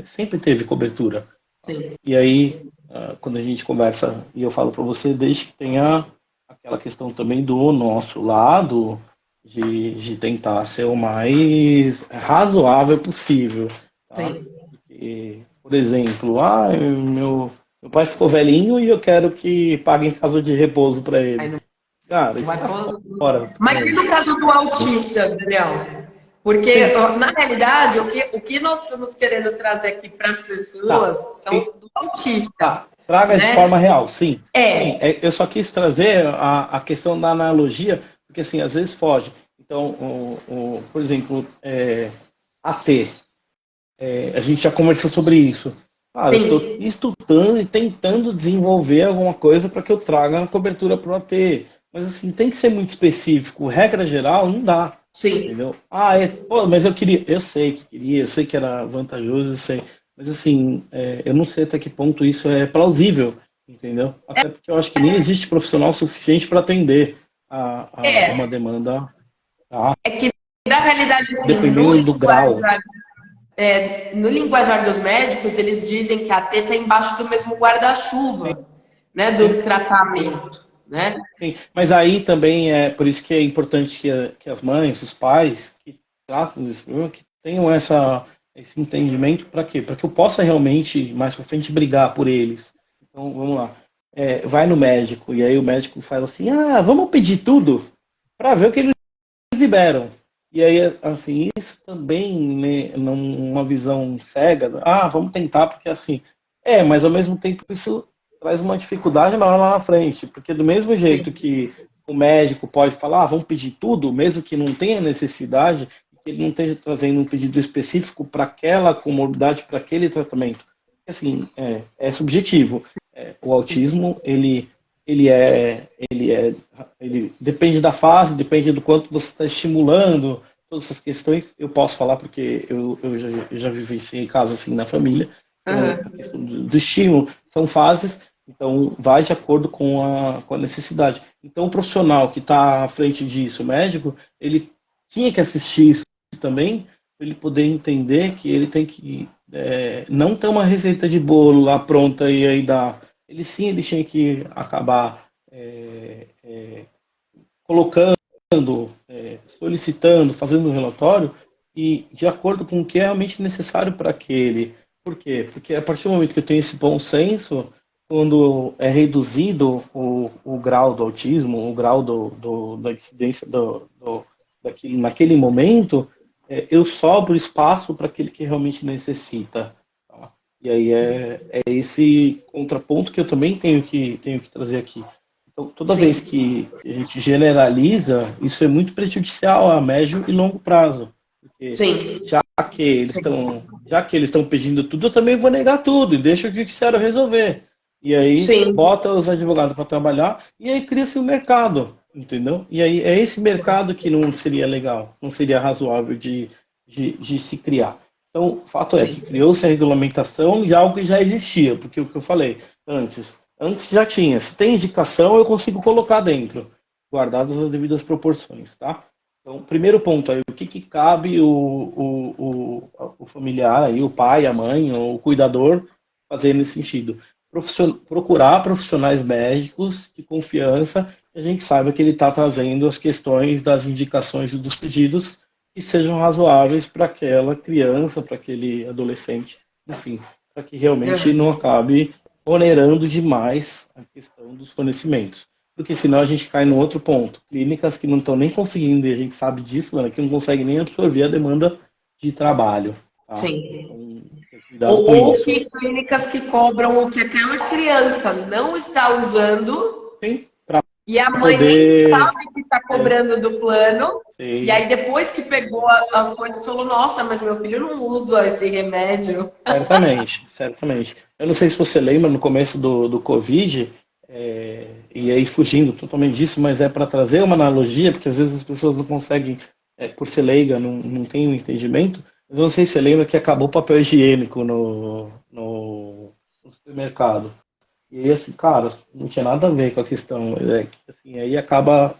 sempre teve cobertura.
Sim.
E aí, quando a gente conversa, e eu falo para você, desde que tenha aquela questão também do nosso lado, de tentar ser o mais razoável possível, tá?
Sim.
Porque, por exemplo, meu pai ficou velhinho e eu quero que paguem casa de repouso para
Aí
ele.
não
Cara, isso
vai
tá
pôr.
fora.
Mas e no caso do autista, Daniel? Porque,
Sim,
ó, na realidade, o que nós estamos querendo trazer aqui para as
tá.
pessoas são do autista,
Tá, traga de
né?
forma real, sim. Sim,
É,
eu só quis trazer a questão da analogia, porque assim, às vezes foge. Então, por exemplo, AT, a gente já conversou sobre isso. Cara, eu estou
sim,
estudando e tentando desenvolver alguma coisa para que eu traga uma cobertura para o AT. Mas assim, tem que ser muito específico. Regra geral, não dá.
sim.
Entendeu? Pô, mas eu sei que queria, eu sei que era vantajoso, eu sei. Mas assim, eu não sei até que ponto isso é plausível, entendeu? Até porque eu acho que nem existe profissional suficiente para atender a uma
É,
demanda, tá?
é que na realidade, assim,
dependendo do grau.
no linguajar dos médicos, eles dizem que a T está embaixo do mesmo guarda-chuva, né, do tratamento, né?
Sim, mas aí também é por isso que é importante que as mães, os pais que tratam desse problema, que tenham esse entendimento para quê? Para que eu possa realmente, mais para frente, brigar por eles. Então, vamos lá. Vai no médico, e aí o médico faz assim, vamos pedir tudo para ver o que eles liberam. E aí, assim, isso também, né, numa visão cega, vamos tentar, porque assim, mas ao mesmo tempo isso traz uma dificuldade maior lá na frente, porque do mesmo jeito que o médico pode falar, vamos pedir tudo, mesmo que não tenha necessidade, que ele não esteja trazendo um pedido específico para aquela comorbidade, para aquele tratamento. Assim, é subjetivo. O autismo, ele depende da fase, depende do quanto você está estimulando, todas essas questões. Eu posso falar porque eu já vivenciei casos assim na família. Então, a questão do estímulo são fases, então vai de acordo com a necessidade. Então, o profissional que está à frente disso, o médico, ele tinha que assistir isso também, para ele poder entender que ele tem que não ter uma receita de bolo lá pronta e aí dar. Ele tinha que acabar colocando, solicitando, fazendo um relatório e de acordo com o que é realmente necessário para aquele. Por quê? Porque a partir do momento que eu tenho esse bom senso, quando é reduzido o grau do autismo, o grau da incidência daquilo, naquele momento, eu sobro espaço para aquele que realmente necessita. Tá? E aí é esse contraponto que eu também tenho que trazer aqui. Então, toda vez que a gente generaliza, isso é muito prejudicial a médio e longo prazo. Porque já que eles estão pedindo tudo, eu também vou negar tudo e deixa o judiciário resolver. E aí bota os advogados para trabalhar e aí cria-se um mercado, entendeu? E aí é esse mercado que não seria legal, não seria razoável de se criar. Então, o fato é que criou-se a regulamentação de algo que já existia, porque o que eu falei antes já tinha. Se tem indicação, eu consigo colocar dentro, guardadas as devidas proporções, tá? Então, primeiro ponto aí, o que cabe o familiar, aí, o pai, a mãe, ou o cuidador fazer nesse sentido? Procurar profissionais médicos de confiança, que a gente saiba que ele está trazendo as questões das indicações e dos pedidos que sejam razoáveis para aquela criança, para aquele adolescente, enfim, para que realmente não acabe onerando demais a questão dos fornecimentos. Porque senão a gente cai no outro ponto. Clínicas que não estão nem conseguindo, e a gente sabe disso, que não conseguem nem absorver a demanda de trabalho. Tá?
Sim.
Então,
ou que clínicas que cobram o que aquela criança não está usando.
Sim,
e a mãe nem sabe que está cobrando do plano. Sim. E aí depois que pegou as coisas, falou, nossa, mas meu filho não usa esse remédio.
Certamente. Eu não sei se você lembra, no começo do Covid, e aí fugindo totalmente disso, mas é para trazer uma analogia, porque às vezes as pessoas não conseguem, por ser leiga, não tem um entendimento. Mas eu não sei se você lembra que acabou o papel higiênico no supermercado. E aí, assim, cara, não tinha nada a ver com a questão. Assim, aí acaba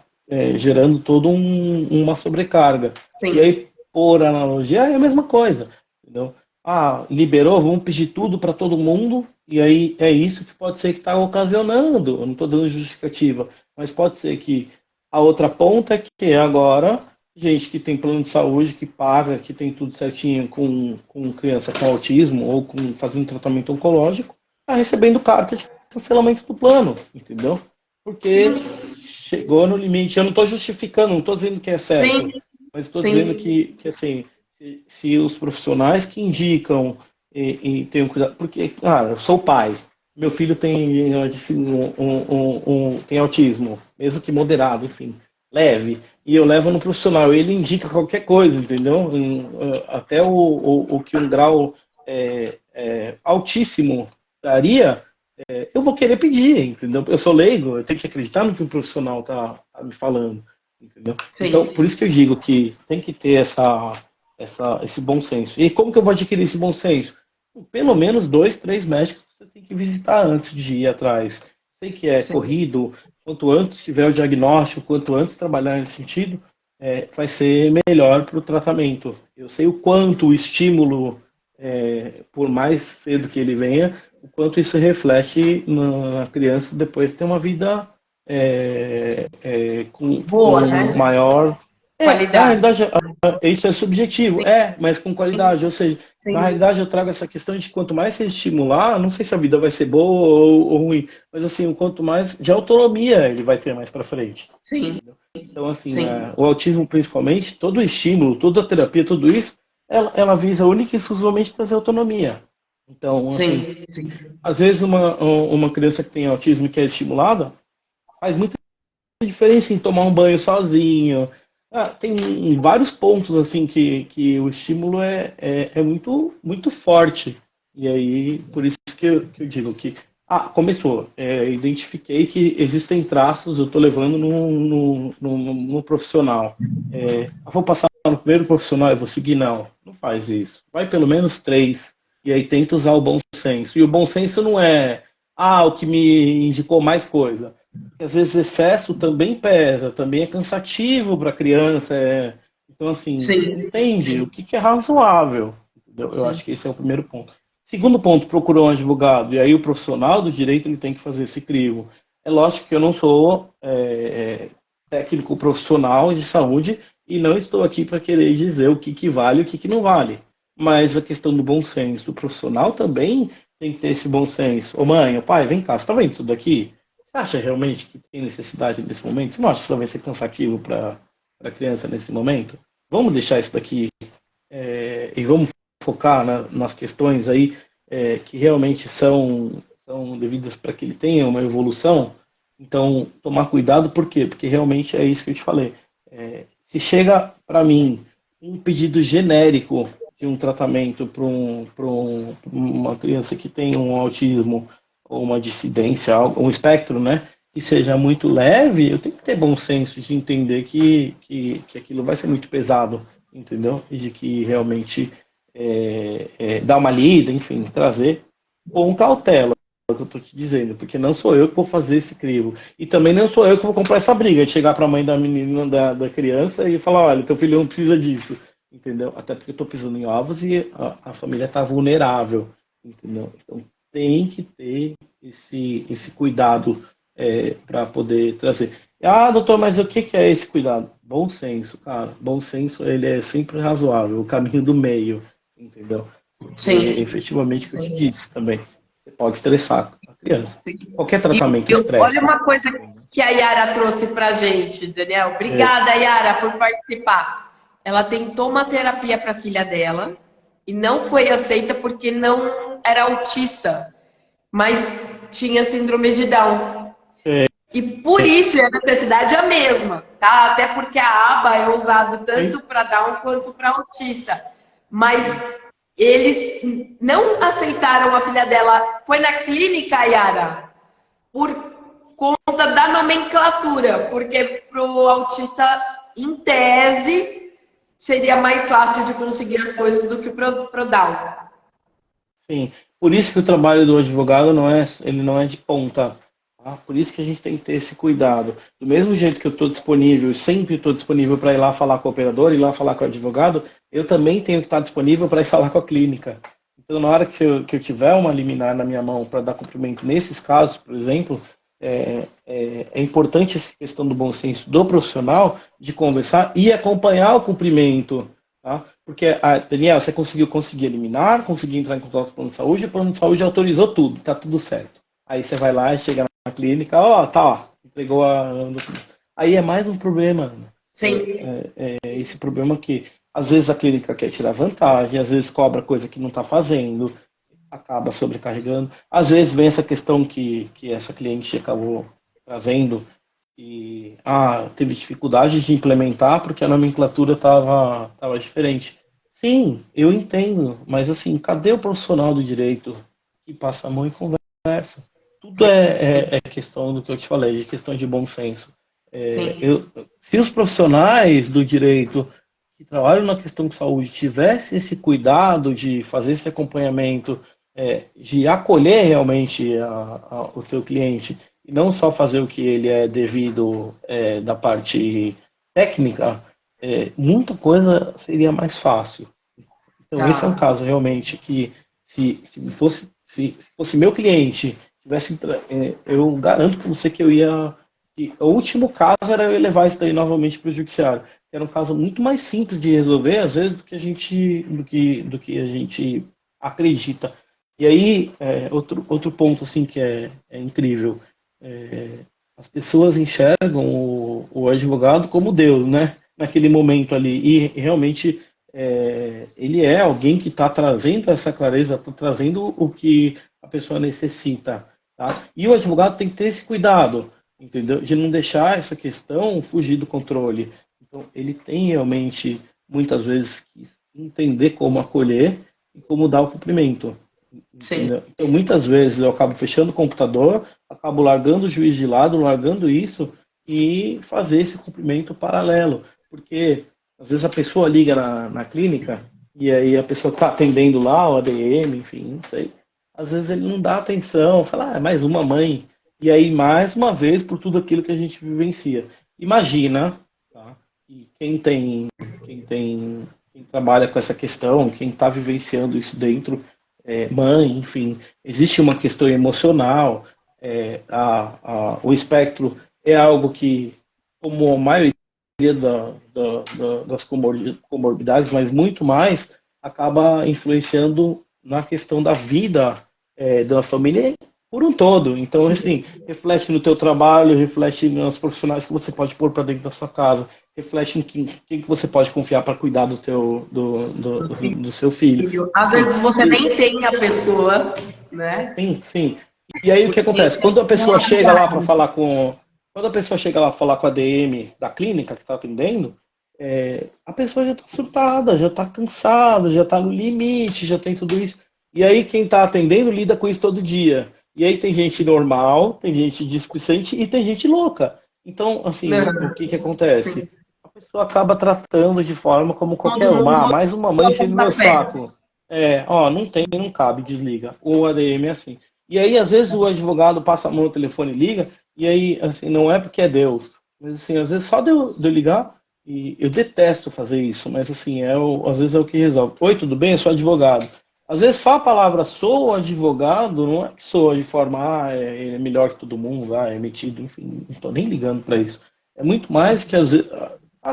gerando toda uma sobrecarga. Sim. E aí, por analogia, é a mesma coisa. Entendeu? Liberou, vamos pedir tudo para todo mundo, e aí é isso que pode ser que está ocasionando. Eu não estou dando justificativa, mas pode ser que a outra ponta é que agora, gente que tem plano de saúde, que paga, que tem tudo certinho com criança com autismo ou fazendo tratamento oncológico, está recebendo carta de cancelamento do plano, entendeu? Porque chegou no limite. Eu não estou justificando, não estou dizendo que é certo, mas estou dizendo que assim, se os profissionais que indicam e tenham cuidado, porque, eu sou pai, meu filho tem tem autismo, mesmo que moderado, enfim, leve, e eu levo no profissional, ele indica qualquer coisa, entendeu? Até o que um grau altíssimo daria, eu vou querer pedir, entendeu? Eu sou leigo, eu tenho que acreditar no que o profissional tá me falando, entendeu? Sim. Então, por isso que eu digo que tem que ter esse bom senso. E como que eu vou adquirir esse bom senso? Pelo menos 2, 3 médicos você tem que visitar antes de ir atrás. Sei que é corrido, quanto antes tiver o diagnóstico, quanto antes trabalhar nesse sentido, vai ser melhor para o tratamento. Eu sei o quanto o estímulo, por mais cedo que ele venha, o quanto isso reflete na criança depois ter uma vida com
Boa, né?
maior. Na
Qualidade.
realidade, isso é subjetivo,
Sim,
mas com qualidade. Ou seja, na
sim,
realidade eu trago essa questão de quanto mais você estimular, não sei se a vida vai ser boa ou ruim, mas assim, o quanto mais de autonomia ele vai ter mais para frente.
sim,
Então, assim,
sim,
o autismo, principalmente, todo o estímulo, toda a terapia, tudo isso, ela visa única e exclusivamente trazer autonomia. Então, assim,
sim, sim.
às vezes uma criança que tem autismo e que é estimulada, faz muita diferença em tomar um banho sozinho. Tem vários pontos, assim, que o estímulo é muito, muito forte. E aí, por isso que eu digo que começou. Identifiquei que existem traços, eu estou levando no profissional. Vou passar no primeiro profissional e vou seguir? Não, não faz isso. Vai pelo menos três, e aí tenta usar o bom senso. E o bom senso não é, o que me indicou mais coisa. Às vezes excesso também pesa, também é cansativo para a criança. Então, assim,
Sim,
entende o que é razoável. Entendeu? Eu acho
sim,
que esse é o primeiro ponto. Segundo ponto, procurou um advogado, e aí o profissional do direito ele tem que fazer esse crivo. É lógico que eu não sou técnico profissional de saúde e não estou aqui para querer dizer o que vale e o que não vale. Mas a questão do bom senso, o profissional também tem que ter esse bom senso. Ô mãe, ô pai, vem cá, você está vendo isso daqui? Você acha realmente que tem necessidade nesse momento? Você não acha que isso vai ser cansativo para a criança nesse momento? Vamos deixar isso daqui e vamos focar nas questões aí que realmente são devidas para que ele tenha uma evolução. Então, tomar cuidado, por quê? Porque realmente é isso que eu te falei. Se chega para mim um pedido genérico de um tratamento para uma criança que tem um autismo ou uma dissidência, um espectro, né, que seja muito leve, eu tenho que ter bom senso de entender que aquilo vai ser muito pesado, entendeu? E de que realmente dar uma lida, enfim, trazer com cautela, é o que eu estou te dizendo, porque não sou eu que vou fazer esse crivo. E também não sou eu que vou comprar essa briga de chegar para a mãe da menina, da criança, e falar, olha, teu filho não precisa disso, entendeu? Até porque eu estou pisando em ovos e a família está vulnerável, entendeu? Então tem que ter esse cuidado para poder trazer. Doutor, mas o que é esse cuidado? Bom senso, cara. Bom senso, ele é sempre razoável, o caminho do meio, entendeu? Porque
sim.
efetivamente o que eu te disse também, você pode estressar a criança. Qualquer
E
tratamento
olha
estressa.
uma coisa que a Yara trouxe pra gente, Daniel. Obrigada, Yara, por participar. Ela tentou uma terapia para a filha dela e não foi aceita porque não era autista, mas tinha síndrome de Down. E por isso a necessidade é a mesma, tá? Até porque a aba é usada tanto para Down quanto para autista. Mas eles não aceitaram a filha dela. Foi na clínica, Yara, por conta da nomenclatura, porque pro autista, em tese, seria mais fácil de conseguir as coisas do que pro Down.
Sim, por isso que o trabalho do advogado ele não é de ponta. Tá? Por isso que a gente tem que ter esse cuidado. Do mesmo jeito que eu estou disponível, sempre estou disponível para ir lá falar com o operador, ir lá falar com o advogado, eu também tenho que estar disponível para ir falar com a clínica. Então, na hora que eu tiver uma liminar na minha mão para dar cumprimento nesses casos, por exemplo, é importante essa questão do bom senso do profissional de conversar e acompanhar o cumprimento. Tá? Porque, Daniel, você conseguir eliminar, conseguir entrar em contato com o plano de saúde, o plano de saúde autorizou tudo, tá tudo certo. Aí você vai lá e chega na clínica, entregou a. Aí é mais um problema.
Sim.
Esse problema que às vezes a clínica quer tirar vantagem, às vezes cobra coisa que não está fazendo, acaba sobrecarregando. Às vezes vem essa questão que essa cliente acabou trazendo e teve dificuldade de implementar porque a nomenclatura estava diferente. Sim, eu entendo, mas assim, cadê o profissional do direito que passa a mão e conversa? Tudo é questão do que eu te falei, de questão de bom senso.
Sim.
Se os profissionais do direito que trabalham na questão de saúde tivessem esse cuidado de fazer esse acompanhamento, de acolher realmente o seu cliente e não só fazer o que ele é devido da parte técnica, muita coisa seria mais fácil. Então, esse é um
Tá.
caso realmente que, se fosse meu cliente, eu garanto para você que eu ia. Que o último caso era eu levar isso daí novamente para o judiciário. Era um caso muito mais simples de resolver, às vezes, do que a gente acredita. E aí, outro ponto assim que é incrível. É, as pessoas enxergam o advogado como Deus, né? Naquele momento ali. E realmente ele é alguém que está trazendo essa clareza, está trazendo o que a pessoa necessita. Tá? E o advogado tem que ter esse cuidado, entendeu? De não deixar essa questão fugir do controle. Então, ele tem realmente, muitas vezes, que entender como acolher e como dar o cumprimento.
Sim.
Entendeu? Então, muitas vezes eu acabo fechando o computador, acabo largando o juiz de lado, largando isso e fazer esse cumprimento paralelo. Porque às vezes a pessoa liga na clínica e aí a pessoa está atendendo lá, o ADM, enfim, não sei. Às vezes ele não dá atenção, fala, é mais uma mãe. E aí, mais uma vez, por tudo aquilo que a gente vivencia. Imagina, tá? E quem trabalha com essa questão, quem está vivenciando isso dentro, mãe, enfim, existe uma questão emocional, o espectro é algo que, como a maioria das comorbidades, mas muito mais, acaba influenciando na questão da vida da família por um todo. Então, assim, reflete no teu trabalho, reflete nos profissionais que você pode pôr para dentro da sua casa, reflete em quem que você pode confiar para cuidar do seu filho.
Às
Assim,
vezes você nem tem a pessoa, né?
sim, sim. E aí o que
Porque
acontece? Quando a
não
pessoa
é
chega lá para
verdade.
falar com. Quando a pessoa chega lá para falar com a DM da clínica que está atendendo, a pessoa já está surtada, já está cansada, já está no limite, já tem tudo isso. E aí quem está atendendo lida com isso todo dia. E aí tem gente normal, tem gente displicente e tem gente louca. Então, assim, o
Não,
que que acontece? A pessoa acaba tratando de forma como qualquer
todo
uma. Ah,
mundo
mais uma mãe
é o
enchendo meu
pontapé.
saco. Ó, não tem, não cabe, desliga. O ADM é assim. E aí, às vezes, o advogado passa a mão no telefone e liga, e aí, assim, não é porque é Deus. Mas, assim, às vezes, só de eu ligar, e eu detesto fazer isso, mas, assim, às vezes é o que resolve. Oi, tudo bem? Eu sou advogado. Às vezes, só a palavra sou advogado, não é que soa de forma, ele é melhor que todo mundo, é metido, enfim, não estou nem ligando para isso. É muito mais que, às vezes,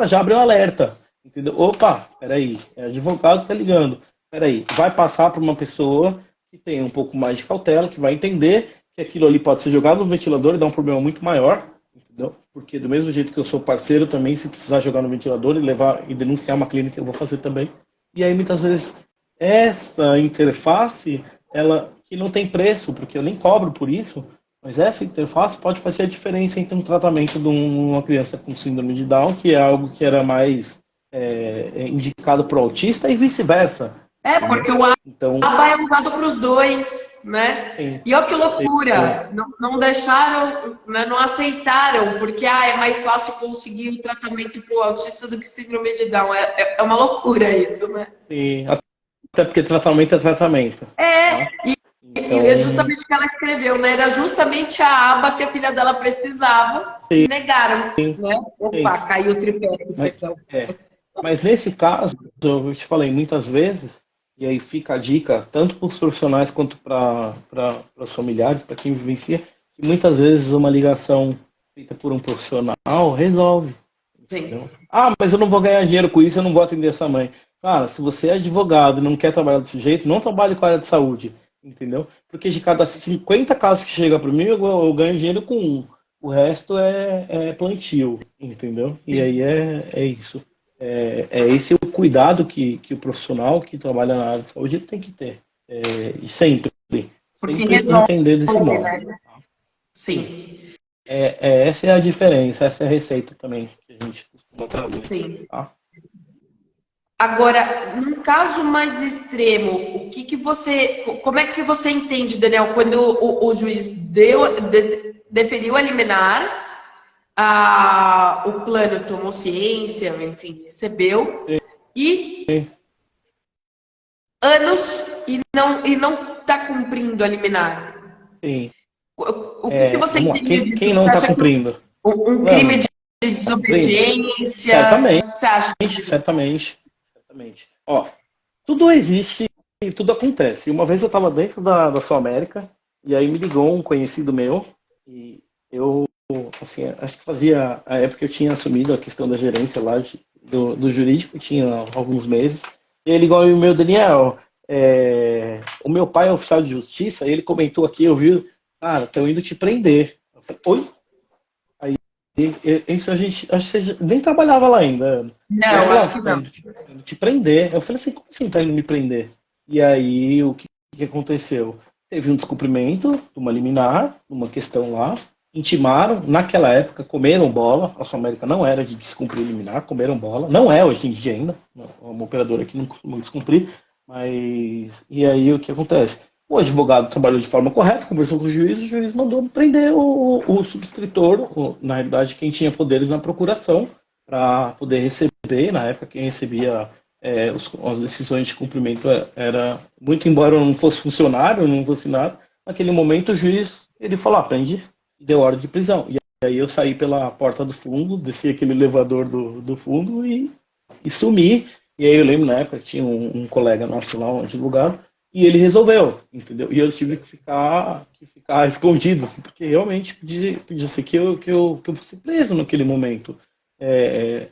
já abre um alerta, entendeu? Opa, peraí, é advogado que está ligando. Peraí, vai passar para uma pessoa que tem um pouco mais de cautela, que vai entender que aquilo ali pode ser jogado no ventilador e dar um problema muito maior, entendeu? Porque do mesmo jeito que eu sou parceiro também, se precisar jogar no ventilador e levar e denunciar uma clínica, eu vou fazer também. E aí muitas vezes essa interface, ela que não tem preço, porque eu nem cobro por isso, mas essa interface pode fazer a diferença entre um tratamento de uma criança com síndrome de Down, que é algo que era mais indicado para o autista, e vice-versa.
É,
Entendeu?
porque o
Então,
ABA é usado para os dois, né?
sim,
E olha que
sim,
loucura, não deixaram, né, não aceitaram, porque é mais fácil conseguir o tratamento para o autista do que síndrome de Down. É uma loucura isso, né?
sim. Até porque tratamento é tratamento.
É,
Tá?
e é
Então,
justamente o que ela escreveu, né? Era justamente a aba que a filha dela precisava e
sim,
negaram, né?
sim.
Opa, caiu o tripé,
Mas,
perdão.
mas nesse caso, eu te falei muitas vezes, e aí fica a dica, tanto para os profissionais quanto para os familiares, para quem vivencia, que muitas vezes uma ligação feita por um profissional resolve.
Sim.
Entendeu? Ah, mas eu não vou ganhar dinheiro com isso, eu não vou atender essa mãe. Cara, se você é advogado e não quer trabalhar desse jeito, não trabalhe com a área de saúde, entendeu? Porque de cada 50 casos que chega para mim, eu ganho dinheiro com um. O resto é plantio, entendeu? E aí é isso. É esse o cuidado que o profissional que trabalha na área de saúde ele tem que ter. E sempre,
Porque
sempre
resolve,
entender desse modo.
né? Sim,
Essa é a diferença, essa é a receita também que a gente costuma trazer.
sim.
Tá?
Agora, num caso mais extremo, como é que você entende, Daniel, quando o juiz deferiu a liminar, o plano tomou ciência, enfim, recebeu, e anos e não está cumprindo a liminar?
Sim.
O que você
Vamos lá.
entende disso?
Quem não
Você
está
acha que
cumprindo?
um crime
Mano,
de desobediência?
Certamente,
O que você acha?
certamente. Ó, tudo existe e tudo acontece. Uma vez eu estava dentro da Sul América e aí me ligou um conhecido meu e eu, assim, acho que fazia a época que eu tinha assumido a questão da gerência lá do jurídico, tinha alguns meses. E ele ligou e meu Daniel, o meu pai é oficial de justiça, e ele comentou aqui, eu vi, cara, estão indo te prender. Eu falei, oi? Isso a gente, acho que você nem trabalhava lá ainda. E ele
Não,
falou,
acho que
tá
não.
indo te prender. Eu falei assim, como assim tá indo me prender? E aí, que aconteceu? Teve um descumprimento de uma liminar, uma questão lá, intimaram, naquela época, comeram bola, a Sul América não era de descumprir liminar, comeram bola, não é hoje em dia ainda, uma operadora que não costuma descumprir, mas, e aí o que acontece? O advogado trabalhou de forma correta, conversou com o juiz mandou prender o subscritor, na realidade, quem tinha poderes na procuração, para poder receber, na época, quem recebia as decisões de cumprimento era, muito embora eu não fosse funcionário, não fosse nada, naquele momento o juiz, ele falou, prende, e deu ordem de prisão. E aí eu saí pela porta do fundo, desci aquele elevador do fundo e sumi. E aí eu lembro na época que tinha um colega nosso lá, um advogado, e ele resolveu, entendeu? E eu tive que ficar escondido, assim, porque realmente podia ser que eu fosse preso naquele momento. É,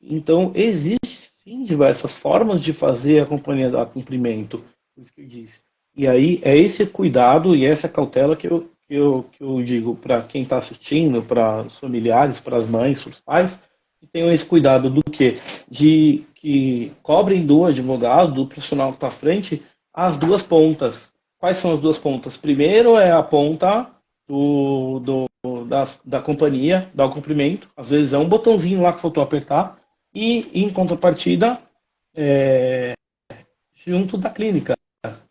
então, existe sim diversas formas de fazer a companhia dar cumprimento, por isso que eu disse. E aí é esse cuidado e essa cautela que eu digo para quem está assistindo, para os familiares, para as mães, para os pais, que tenham esse cuidado do quê? De que cobrem do advogado, do profissional que está à frente, as duas pontas. Quais são as duas pontas? Primeiro é a ponta da companhia, dar o cumprimento. Às vezes é um botãozinho lá que faltou apertar. E, em contrapartida, junto da clínica.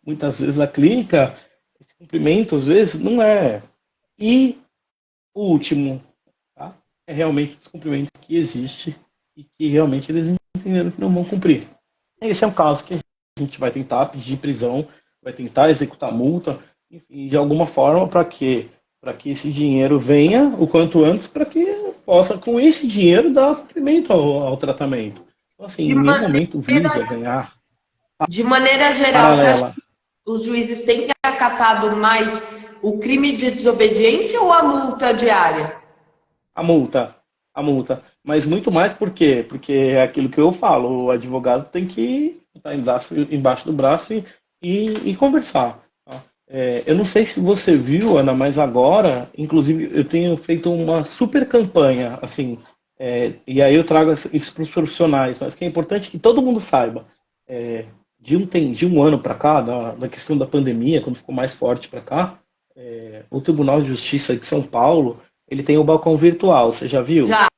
Muitas vezes a clínica, esse cumprimento, às vezes, não é. E o último, tá? É realmente o descumprimento que existe e que realmente eles entenderam que não vão cumprir. Esse é um caso que a gente vai tentar pedir prisão, vai tentar executar multa, enfim, de alguma forma para que esse dinheiro venha o quanto antes, para que possa, com esse dinheiro, dar cumprimento ao tratamento. Então, assim,
De
em nenhum momento visa
maneira,
ganhar
de maneira geral, você acha
paralela.
que os juízes têm acatado mais o crime de desobediência ou a multa diária?
A multa, a multa. Mas muito mais por quê? Porque é aquilo que eu falo, o advogado tem que estar embaixo do braço e conversar. Tá? Eu não sei se você viu, Ana, mas agora, inclusive, eu tenho feito uma super campanha, assim, e aí eu trago isso para os profissionais, mas que é importante que todo mundo saiba. É, de um ano para cá, da questão da pandemia, quando ficou mais forte para cá, o Tribunal de Justiça de São Paulo, ele tem o balcão virtual, você já viu?
Já,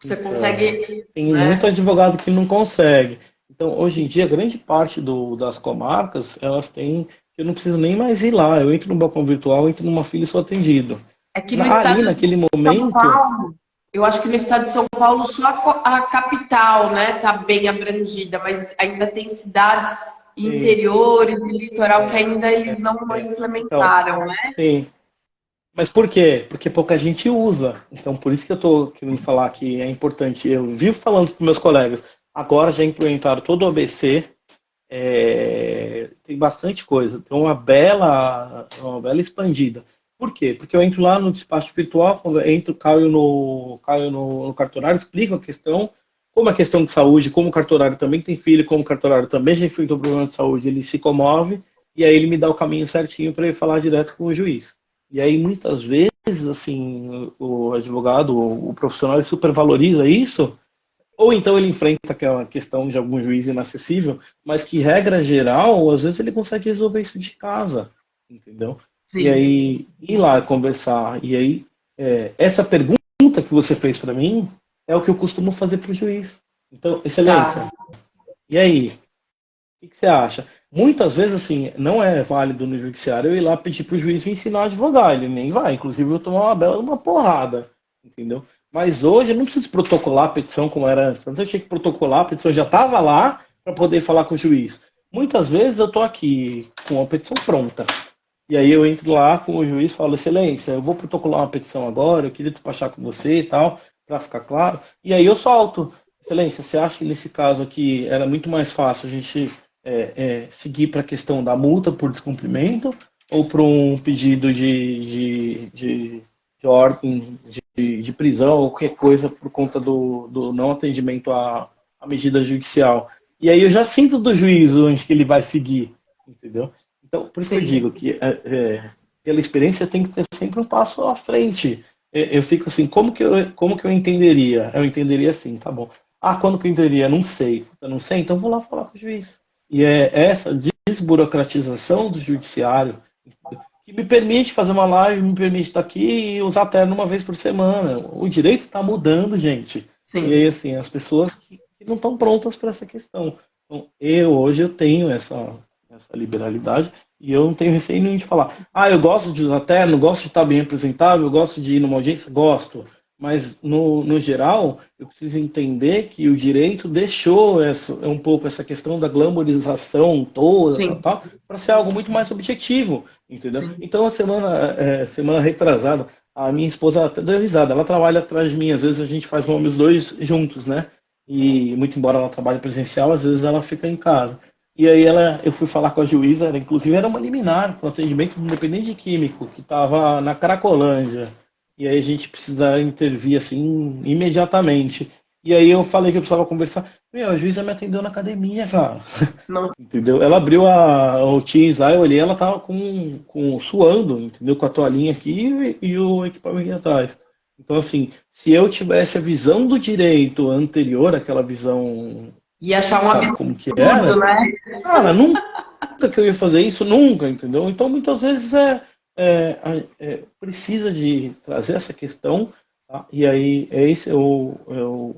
você
Então,
consegue,
tem muito
né?
advogado que não consegue. Então, hoje em dia, grande parte das comarcas, elas têm, eu não preciso nem mais ir lá, eu entro no balcão virtual, entro numa fila e sou atendido.
É que no
Ali,
estado de
naquele
São
momento,
Paulo, eu acho que no estado de São Paulo só a capital, né, tá bem abrangida, mas ainda tem cidades
sim,
interiores e litoral que
é,
ainda eles não
então,
implementaram, né?
sim. Mas por quê? Porque pouca gente usa. Então, por isso que eu estou querendo falar que é importante. Eu vivo falando com meus colegas, agora já implementaram todo o ABC, tem bastante coisa, tem uma bela expandida. Por quê? Porque eu entro lá no despacho virtual, entro, caio no cartorário, explico a questão, como é questão de saúde, como o cartorário também tem filho, como o cartorário também já enfrentou problema de saúde, ele se comove, e aí ele me dá o caminho certinho para ele falar direto com o juiz. E aí, muitas vezes, assim, o advogado, o profissional, ele supervaloriza isso, ou então ele enfrenta aquela questão de algum juiz inacessível, mas que, regra geral, às vezes ele consegue resolver isso de casa, entendeu? E
Sim.
aí, ir lá conversar. E aí, essa pergunta que você fez para mim é o que eu costumo fazer para o juiz. Então, excelência,
Tá.
e aí? O que você acha? Muitas vezes, assim, não é válido no judiciário eu ir lá pedir para o juiz me ensinar a advogar, ele nem vai. Inclusive, eu tomar uma bela uma porrada, entendeu? Mas hoje eu não preciso protocolar a petição como era antes. Antes eu tinha que protocolar, a petição já estava lá para poder falar com o juiz. Muitas vezes eu estou aqui com a petição pronta. E aí eu entro lá com o juiz e falo, excelência, eu vou protocolar uma petição agora, eu queria despachar com você e tal, para ficar claro. E aí eu solto. Excelência, você acha que nesse caso aqui era muito mais fácil a gente seguir para a questão da multa por descumprimento ou para um pedido de ordem de prisão ou qualquer coisa por conta do não atendimento à medida judicial? E aí eu já sinto do juiz onde que ele vai seguir, entendeu? Então, por isso que eu
Sim.
digo que pela experiência tem que ter sempre um passo à frente. Eu fico assim, como que eu entenderia? Eu entenderia assim, tá bom. Ah, quando que eu entenderia? Não sei. Eu não sei, então eu vou lá falar com o juiz. E é essa desburocratização do judiciário que me permite fazer uma live, me permite estar aqui e usar terno uma vez por semana. O direito está mudando, gente. E aí,
Sim.
assim, as pessoas que não estão prontas para essa questão. Então, hoje eu tenho essa liberalidade e eu não tenho receio nenhum de falar. Ah, eu gosto de usar terno, gosto de estar bem apresentável, eu gosto de ir numa audiência, gosto. Mas, no geral, eu preciso entender que o direito deixou um pouco essa questão da glamorização toda,
Sim.
para ser algo muito mais objetivo, entendeu?
Sim.
Então, semana retrasada, a minha esposa até deu risada, ela trabalha atrás de mim, às vezes a gente faz nome os dois juntos, né? E, muito embora ela trabalhe presencial, às vezes ela fica em casa. E aí eu fui falar com a juíza, inclusive era uma liminar para o atendimento do independente químico, que estava na Cracolândia. E aí a gente precisa intervir assim imediatamente. E aí eu falei que eu precisava conversar. Meu, a juíza me atendeu na academia, cara.
Não.
Entendeu? Ela abriu o Teams lá, eu olhei, ela tava com suando, entendeu? Com a toalhinha aqui e o equipamento aqui atrás. Então, assim, se eu tivesse a visão do direito anterior, aquela visão,
E achar um
sabe como que
absurdo,
era,
né?
cara, nunca que eu ia fazer isso, nunca, entendeu? Então, muitas vezes precisa de trazer essa questão, tá? E aí esse é o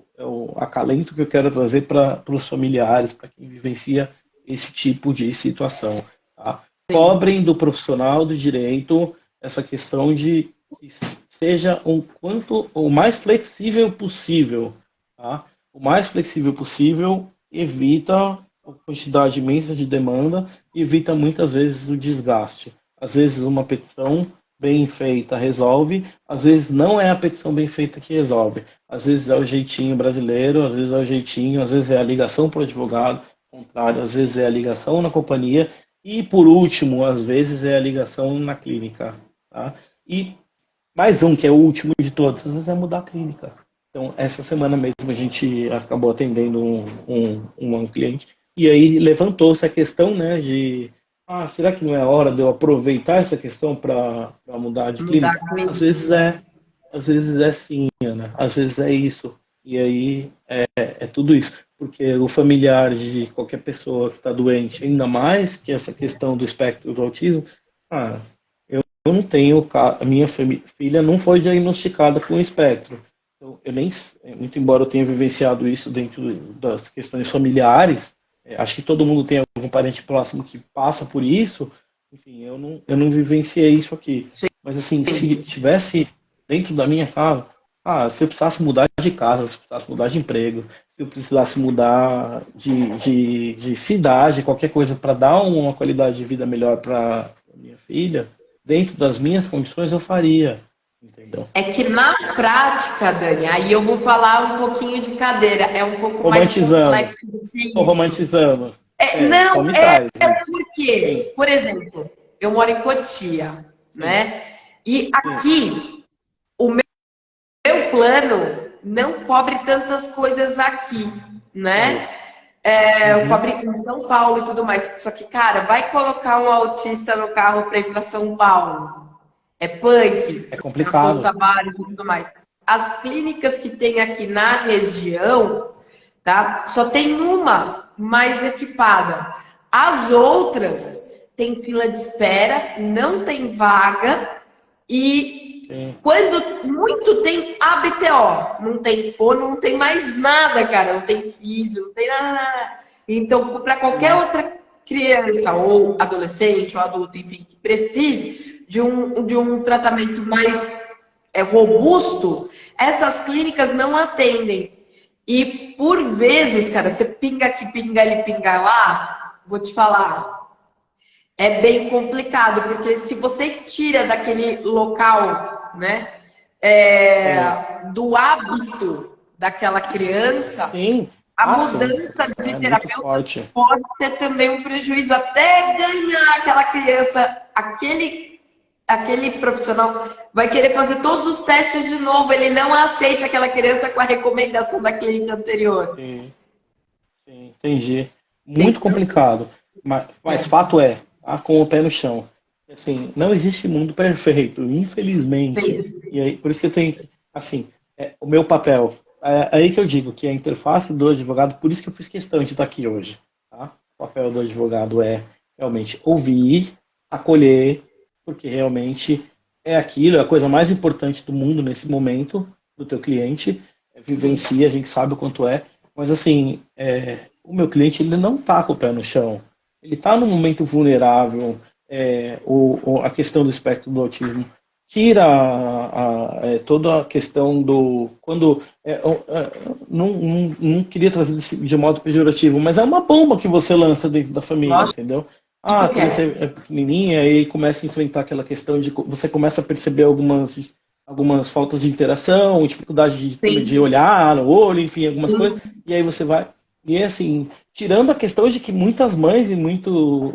acalento que eu quero trazer para os familiares, para quem vivencia esse tipo de situação, tá?
Sim.
Cobrem do profissional do direito essa questão de que seja o mais flexível possível, tá? O mais flexível possível evita a quantidade imensa de demanda e evita muitas vezes o desgaste. Às vezes uma petição bem feita resolve, às vezes não é a petição bem feita que resolve. Às vezes é o jeitinho brasileiro, às vezes é o jeitinho, às vezes é a ligação para o advogado, contrário, às vezes é a ligação na companhia e, por último, às vezes é a ligação na clínica. Tá? E mais um, que é o último de todos, às vezes é mudar a clínica. Então, essa semana mesmo a gente acabou atendendo um cliente e aí levantou-se a questão, né, de será que não é hora de eu aproveitar essa questão para mudar de
Mudar
clínica?
a clínica.
Às vezes é sim, Ana, às vezes é isso. E aí é tudo isso. Porque o familiar de qualquer pessoa que está doente, ainda mais que essa questão do espectro do autismo, ah, eu não tenho, a minha filha não foi diagnosticada com espectro. Eu nem, muito embora eu tenha vivenciado isso dentro das questões familiares, acho que todo mundo tem algum parente próximo que passa por isso. Enfim, eu não vivenciei isso aqui. Mas assim, se tivesse dentro da minha casa, se eu precisasse mudar de casa, se eu precisasse mudar de emprego, se eu precisasse mudar de cidade, qualquer coisa para dar uma qualidade de vida melhor para minha filha, dentro das minhas condições eu faria, entendeu?
É que na prática, Dani, aí eu vou falar um pouquinho de cadeira, é um pouco mais
Romantizando,
complexo do que
estou
isso.
romantizando. Então
Não,
me traz isso.
por quê?
Sim,
Por exemplo, eu moro em Cotia,
sim,
né? E
sim,
aqui, o meu plano não cobre tantas coisas aqui,
sei.
né?
Uhum.
Cobre em São Paulo e tudo mais. Só que, cara, vai colocar um autista no carro para ir para São Paulo. É punk,
É
na Costa
complicado.
Verde e tudo mais. As clínicas que tem aqui na região, tá? Só tem uma mais equipada. As outras tem fila de espera, não tem vaga e
Sim,
quando muito tem ABTO, não tem fono, não tem mais nada, cara, não tem físio, não tem nada. Então, para qualquer
sim,
outra criança ou adolescente ou adulto, enfim, que precise de um tratamento mais robusto, essas clínicas não atendem. E por vezes, cara, você pinga aqui, pinga ali, pinga lá, vou te falar, é bem complicado, porque se você tira daquele local, né, do hábito daquela criança,
Sim.
a
Sim.
mudança de
É muito
terapeutas
forte.
pode ter também um prejuízo, até ganhar aquela criança, aquele profissional vai querer fazer todos os testes de novo, ele não aceita aquela criança com a recomendação da clínica anterior.
Sim, sim, entendi. Muito complicado. Mas fato é, tá com o pé no chão. Assim, não existe mundo perfeito, infelizmente.
Sim.
E aí, por isso que eu tenho, assim, o meu papel. É aí que eu digo que a interface do advogado, por isso que eu fiz questão de estar aqui hoje. Tá? O papel do advogado é realmente ouvir, acolher, porque realmente é aquilo, é a coisa mais importante do mundo nesse momento, do teu cliente, vivencia, a gente sabe o quanto é, mas assim, o meu cliente ele não está com o pé no chão, ele está num momento vulnerável, a questão do espectro do autismo tira toda a questão do quando não queria trazer de modo pejorativo, mas é uma bomba que você lança dentro da família, entendeu? Ah, a criança é pequenininha e começa a enfrentar aquela questão de você começa a perceber algumas faltas de interação, dificuldade de olhar no olho, enfim, algumas coisas, e aí você vai. E assim, tirando a questão de que muitas mães e muitos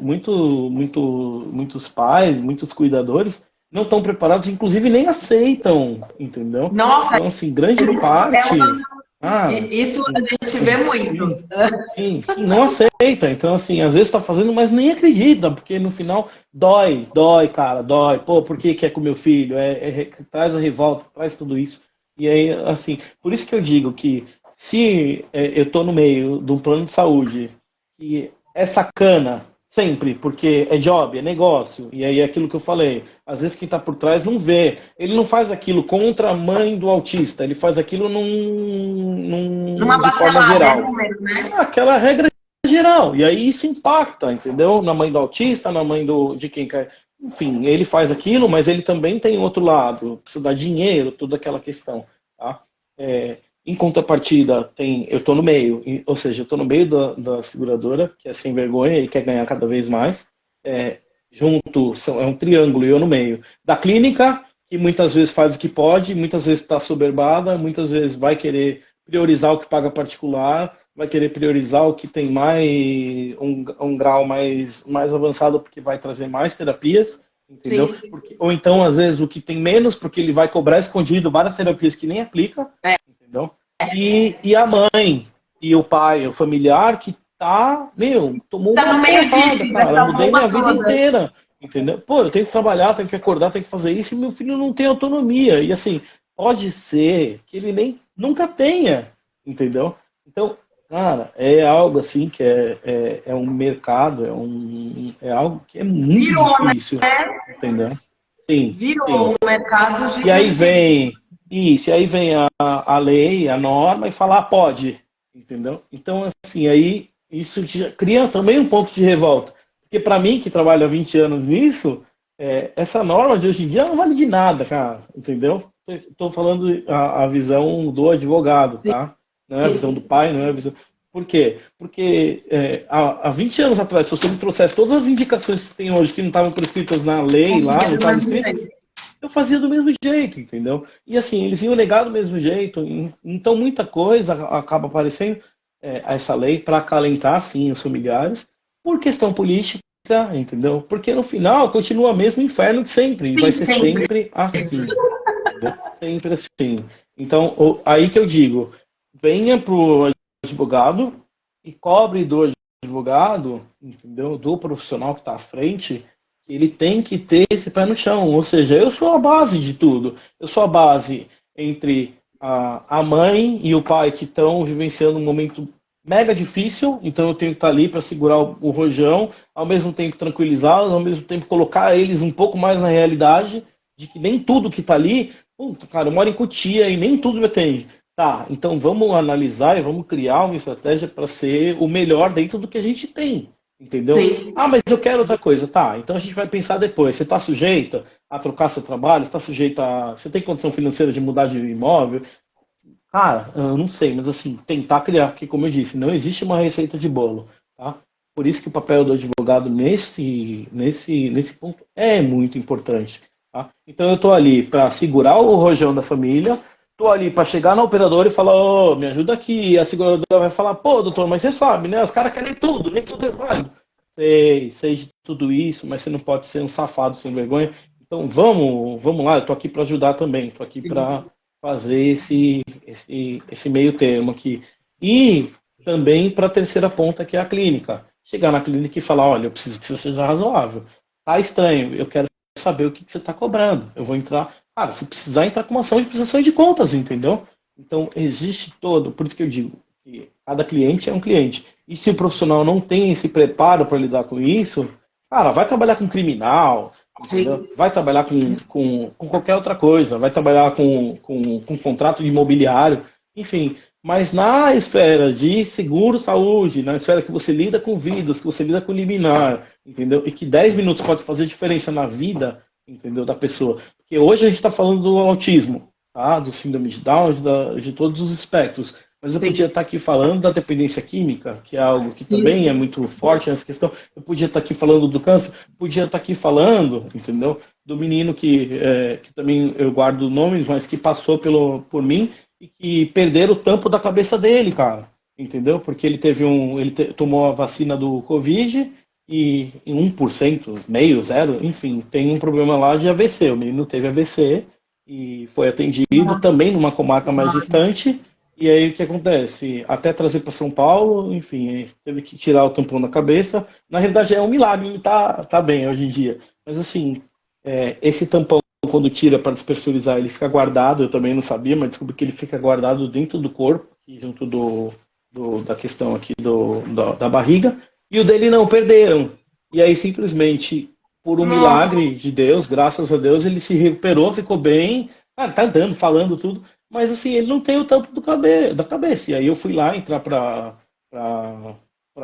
pais, muitos cuidadores não estão preparados, inclusive nem aceitam, entendeu?
Nossa,
então, assim, grande parte.
Isso a gente vê muito.
Sim, não aceita. Então, assim, às vezes está fazendo, mas nem acredita, porque no final dói, cara, dói. Pô, por que quer com meu filho? Traz a revolta, traz tudo isso. E aí, assim, por isso que eu digo que se eu estou no meio de um plano de saúde que é sacana sempre, porque é job, é negócio, e aí é aquilo que eu falei, às vezes quem está por trás não vê, ele não faz aquilo contra a mãe do autista, ele faz aquilo de forma geral.
Número, né?
Aquela regra geral, e aí isso impacta, entendeu? Na mãe do autista, na mãe de quem quer. Enfim, ele faz aquilo, mas ele também tem outro lado, precisa dar dinheiro, toda aquela questão, tá? Em contrapartida, eu estou no meio, ou seja, eu estou no meio da seguradora, que é sem vergonha e quer ganhar cada vez mais. Junto, é um triângulo e eu no meio. Da clínica, que muitas vezes faz o que pode, muitas vezes está soberbada, muitas vezes vai querer priorizar o que paga particular, vai querer priorizar o que tem um grau mais avançado, porque vai trazer mais terapias, entendeu? Ou então, às vezes, o que tem menos, porque ele vai cobrar escondido várias terapias que nem aplica. Entendeu? E a mãe, e o pai, o familiar que tomou uma porrada, cara, eu mudei minha vida inteira, entendeu? Pô, eu tenho que trabalhar, tenho que acordar, tenho que fazer isso, e meu filho não tem autonomia, e assim, pode ser que ele nem nunca tenha, entendeu? Então, cara, é algo assim que é um mercado, é algo que é muito difícil, entendeu? Sim.
Virou um mercado gigante.
E aí vem a lei, a norma, e fala, pode, entendeu? Então, assim, aí isso cria também um ponto de revolta. Porque para mim, que trabalho há 20 anos nisso, essa norma de hoje em dia não vale de nada, cara, entendeu? Estou falando a visão do advogado, tá? Não é a visão do pai, não é a visão... Por quê? Porque há 20 anos atrás, se você me trouxesse todas as indicações que tem hoje, que não estavam prescritas na lei lá, não estavam escritas, eu fazia do mesmo jeito, entendeu? E assim, eles iam negar do mesmo jeito. Então, muita coisa acaba aparecendo essa lei para acalentar, sim, os familiares, por questão política, entendeu? Porque no final continua mesmo o inferno de sempre. E vai ser sempre assim. Entendeu? Sempre assim. Então, aí que eu digo, venha pro advogado e cobre do advogado, entendeu? Do profissional que está à frente, ele tem que ter esse pé no chão. Ou seja, eu sou a base de tudo. Eu sou a base entre a mãe e o pai que estão vivenciando um momento mega difícil, então eu tenho que estar ali para segurar o rojão, ao mesmo tempo tranquilizá-los, ao mesmo tempo colocar eles um pouco mais na realidade de que nem tudo que está ali, cara, eu moro em Cotia e nem tudo me atende. Tá, então vamos analisar e vamos criar uma estratégia para ser o melhor dentro do que a gente tem. Entendeu? Sim. Mas eu quero outra coisa. Tá, então a gente vai pensar depois. Você está sujeita a trocar seu trabalho? Está sujeita Você tem condição financeira de mudar de imóvel? Cara, eu não sei, mas assim, tentar criar, porque como eu disse, não existe uma receita de bolo. Tá? Por isso que o papel do advogado nesse ponto é muito importante. Tá? Então eu estou ali para segurar o rojão da família, estou ali para chegar na operadora e falar, oh, me ajuda aqui. E a seguradora vai falar, pô, doutor, mas você sabe, né? Os caras querem tudo, nem tudo é válido. Sei de tudo isso, mas você não pode ser um safado sem vergonha. Então vamos lá, eu estou aqui para ajudar também, estou aqui para fazer esse meio termo aqui. E também para a terceira ponta, que é a clínica. Chegar na clínica e falar, olha, eu preciso que você seja razoável. Tá estranho, eu quero saber o que você está cobrando. Eu vou entrar, cara, se precisar entrar com uma ação de prestação de contas, entendeu? Então, existe todo, por isso que eu digo, que cada cliente é um cliente. E se o profissional não tem esse preparo para lidar com isso, cara, vai trabalhar com criminal, entendeu? Vai trabalhar com qualquer outra coisa, vai trabalhar com contrato imobiliário, enfim. Mas na esfera de seguro-saúde, na esfera que você lida com vidas, que você lida com liminar, entendeu? E que 10 minutos pode fazer diferença na vida, entendeu, da pessoa. Porque hoje a gente está falando do autismo, tá? Do síndrome de Down, de todos os espectros. Mas eu podia estar aqui falando da dependência química, que é algo que também é muito forte nessa questão. Eu podia estar aqui falando do câncer, podia estar aqui falando, entendeu? Do menino que também eu guardo nomes, mas que passou por mim e que perderam o tampo da cabeça dele, cara. Entendeu? Porque ele tomou a vacina do Covid e em 1%, meio, zero, enfim, tem um problema lá de AVC. O menino teve AVC e foi atendido também numa comarca mais distante. E aí o que acontece? Até trazer para São Paulo, enfim, teve que tirar o tampão da cabeça. Na realidade é um milagre, ele tá bem hoje em dia. Mas assim, esse tampão, quando tira para despressurizar, ele fica guardado, eu também não sabia, mas descobri que ele fica guardado dentro do corpo, junto da questão aqui da barriga, e o dele não, perderam. E aí simplesmente, por um milagre de Deus, graças a Deus, ele se recuperou, ficou bem, tá andando, falando tudo, mas assim, ele não tem o tampo da cabeça. E aí eu fui lá entrar para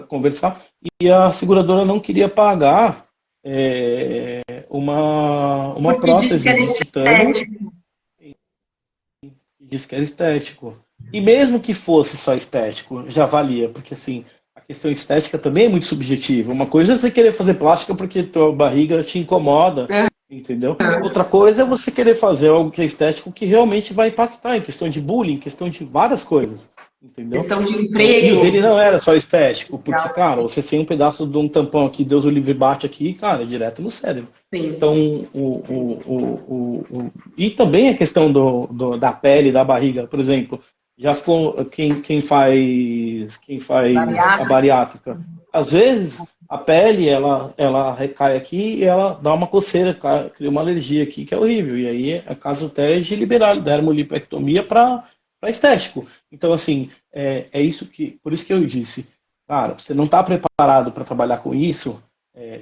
conversar, e a seguradora não queria pagar uma prótese de titânio, diz que era estético. E mesmo que fosse só estético, já valia, porque assim, a questão estética também é muito subjetiva. Uma coisa é você querer fazer plástica porque tua barriga te incomoda, entendeu? Outra coisa é você querer fazer algo que é estético que realmente vai impactar em questão de bullying, em questão de várias coisas. Entendeu?
Questão de emprego.
E o dele não era só estético, porque, cara, você sem um pedaço de um tampão aqui, Deus o livre bate aqui, cara, é direto no cérebro. Sim. Então, e também a questão da pele, da barriga, por exemplo, já ficou quem faz a bariátrica. Às vezes, a pele, ela recai aqui e ela dá uma coceira, cria uma alergia aqui, que é horrível. E aí é caso até de liberar a dermolipectomia para estético. Então, assim, por isso que eu disse, cara, você não está preparado para trabalhar com isso,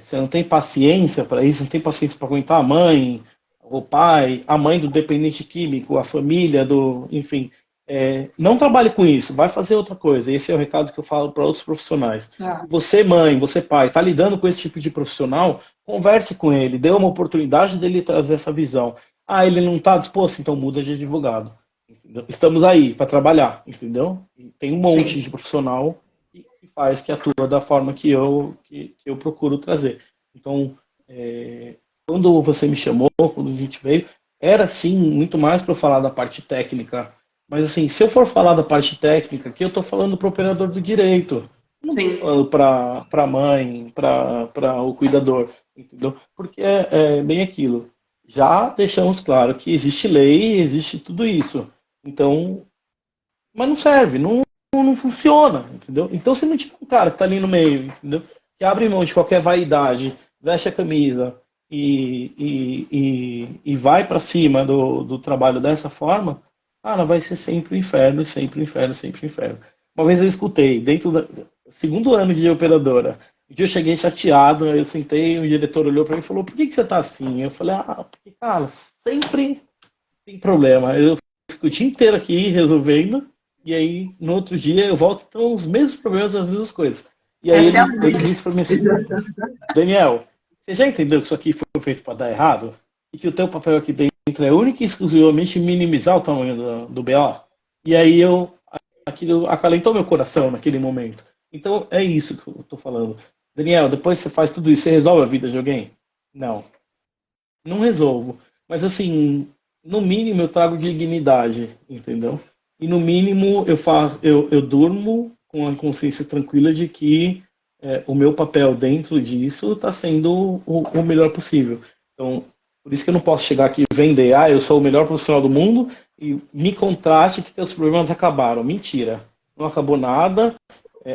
você não tem paciência para isso, não tem paciência para aguentar a mãe, o pai, a mãe do dependente químico, a família enfim, não trabalhe com isso, vai fazer outra coisa. Esse é o recado que eu falo para outros profissionais. Você, mãe, você, pai, está lidando com esse tipo de profissional, converse com ele, dê uma oportunidade dele trazer essa visão. Ah, ele não está disposto, então muda de advogado. Estamos aí para trabalhar, entendeu? E tem um monte de profissional que faz, que atua da forma que eu procuro trazer. Então, quando você me chamou, quando a gente veio, era sim muito mais para eu falar da parte técnica. Mas assim, se eu for falar da parte técnica, aqui eu estou falando para o operador do direito, não estou falando para a mãe, para o cuidador, entendeu? Porque é bem aquilo. Já deixamos claro que existe lei, existe tudo isso. Então, mas não serve, não funciona, entendeu? Então, se não tiver um cara que está ali no meio, entendeu? Que abre mão de qualquer vaidade, veste a camisa e vai para cima do trabalho dessa forma, cara, vai ser sempre um inferno, sempre um inferno, sempre um inferno. Uma vez eu escutei, dentro do segundo ano de operadora, um dia eu cheguei chateado, aí eu sentei, o diretor olhou para mim e falou, por que você está assim? Eu falei, porque, cara, sempre tem problema. Eu fico o dia inteiro aqui resolvendo, e aí no outro dia eu volto, então os mesmos problemas, as mesmas coisas. E aí ele disse para mim assim, Daniel, você já entendeu que isso aqui foi feito para dar errado? E que o teu papel aqui dentro é único e exclusivamente minimizar o tamanho do BO? E aí aquilo acalentou meu coração naquele momento. Então é isso que eu estou falando. Daniel, depois que você faz tudo isso, você resolve a vida de alguém? Não, não resolvo. Mas assim, no mínimo eu trago dignidade, entendeu? E no mínimo eu durmo com a consciência tranquila de que o meu papel dentro disso está sendo o melhor possível. Então, por isso que eu não posso chegar aqui e vender, eu sou o melhor profissional do mundo e me contraste que teus problemas acabaram. Mentira, não acabou nada.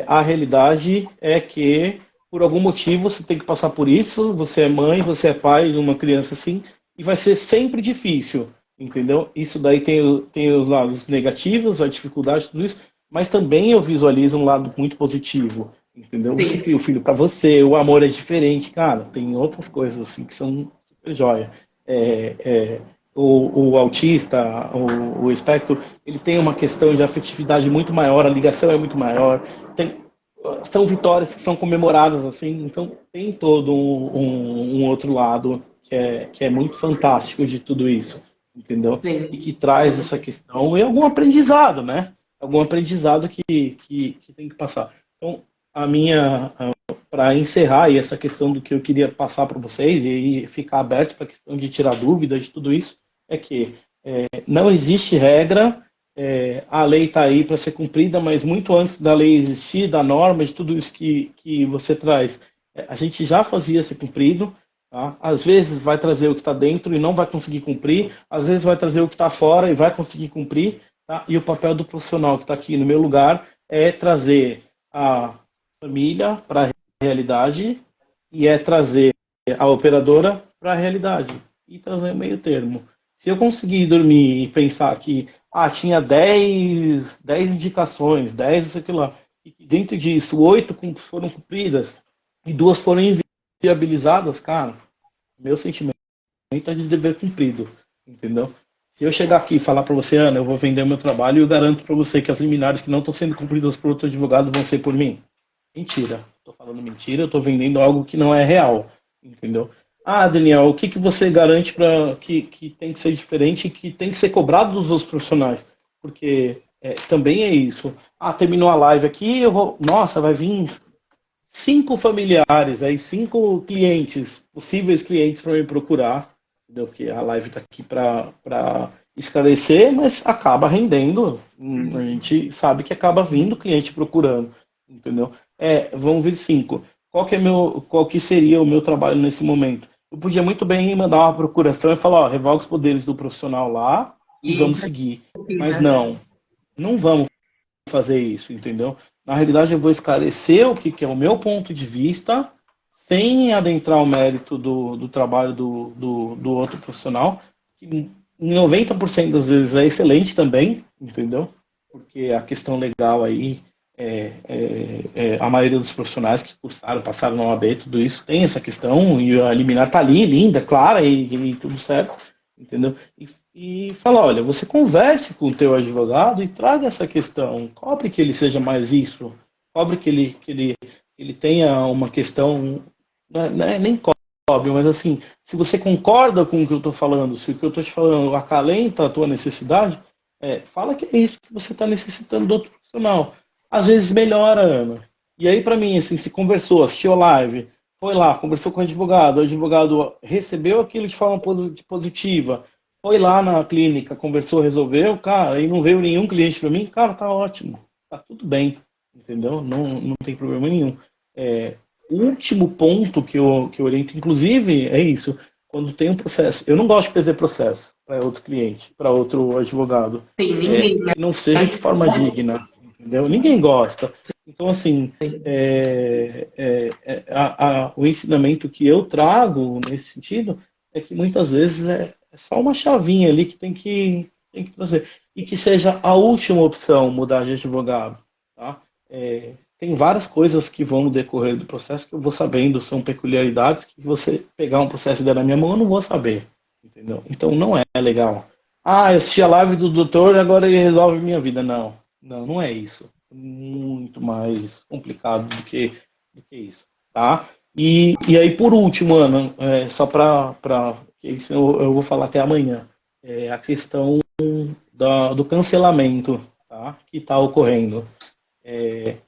A realidade é que, por algum motivo, você tem que passar por isso. Você é mãe, você é pai de uma criança assim, e vai ser sempre difícil, entendeu? Isso daí tem os lados negativos, a dificuldade, tudo isso, mas também eu visualizo um lado muito positivo, entendeu? Você
Sim.
cria o filho para você, o amor é diferente, cara, tem outras coisas assim que são super joia. É, é, o autista, o espectro, ele tem uma questão de afetividade muito maior, a ligação é muito maior, tem, são vitórias que são comemoradas assim, então tem todo um outro lado que é muito fantástico de tudo isso, entendeu? E
Sim.
que traz essa questão e algum aprendizado, né? Algum aprendizado que tem que passar. Então, para encerrar aí essa questão do que eu queria passar para vocês e ficar aberto para a questão de tirar dúvidas de tudo isso, é que não existe regra, a lei está aí para ser cumprida, mas muito antes da lei existir, da norma, de tudo isso que você traz, a gente já fazia ser cumprido. Tá? Às vezes vai trazer o que está dentro e não vai conseguir cumprir, às vezes vai trazer o que está fora e vai conseguir cumprir. Tá? E o papel do profissional que está aqui no meu lugar é trazer a família para a realidade e é trazer a operadora para a realidade e trazer o meio termo. Se eu conseguir dormir e pensar que tinha 10 indicações, 10 isso aqui lá, e que dentro disso 8 foram cumpridas e 2 foram inviabilizadas, cara, meu sentimento é de dever cumprido, entendeu? Se eu chegar aqui e falar para você, Ana, eu vou vender o meu trabalho e eu garanto para você que as liminares que não estão sendo cumpridas por outro advogado vão ser por mim. Mentira. Estou falando mentira, eu estou vendendo algo que não é real, entendeu? Daniel, o que você garante para que tem que ser diferente e que tem que ser cobrado dos outros profissionais? Porque também é isso. Terminou a live aqui, nossa, vai vir 5 familiares, aí 5 clientes, possíveis clientes para me procurar, entendeu? Porque a live está aqui para esclarecer, mas acaba rendendo. A gente sabe que acaba vindo cliente procurando, entendeu? Vão vir 5. Qual que seria o meu trabalho nesse momento? Eu podia muito bem mandar uma procuração e falar, revoga os poderes do profissional lá e
E,
vamos seguir. Mas não vamos fazer isso, entendeu? Na realidade, eu vou esclarecer o que é o meu ponto de vista, sem adentrar o mérito do trabalho do outro profissional, que em 90% das vezes é excelente também, entendeu? Porque a questão legal aí, a maioria dos profissionais que cursaram, passaram na OAB, tudo isso tem essa questão, e a liminar tá ali, linda, clara, e tudo certo, entendeu? E fala, olha, você converse com o teu advogado e traga essa questão, cobre que ele seja mais isso, cobre que ele tenha uma questão, nem cobre, mas assim, se você concorda com o que eu estou falando, se o que eu estou te falando acalenta a tua necessidade, fala que é isso que você está necessitando do outro profissional. Às vezes melhora, Ana. E aí, para mim, assim, se conversou, assistiu a live, foi lá, conversou com o advogado recebeu aquilo de forma positiva, foi lá na clínica, conversou, resolveu, cara, e não veio nenhum cliente para mim, cara, tá ótimo, tá tudo bem, entendeu? Não tem problema nenhum. O último ponto que eu oriento, inclusive, é isso, quando tem um processo, eu não gosto de perder processo para outro cliente, para outro advogado,
sim, ninguém, né?
que não seja de forma digna, entendeu? Ninguém gosta. Então, assim, o ensinamento que eu trago nesse sentido é que muitas vezes é só uma chavinha ali que tem que trazer. E que seja a última opção mudar de advogado. Tá? Tem várias coisas que vão no decorrer do processo que eu vou sabendo, são peculiaridades que você pegar um processo e der na minha mão, eu não vou saber. Entendeu? Então não é legal. Eu assisti a live do doutor e agora ele resolve minha vida. Não é isso. Muito mais complicado do que isso. Tá? E aí, por último, Ana, só para isso eu vou falar até amanhã, a questão do cancelamento, tá? Que está ocorrendo.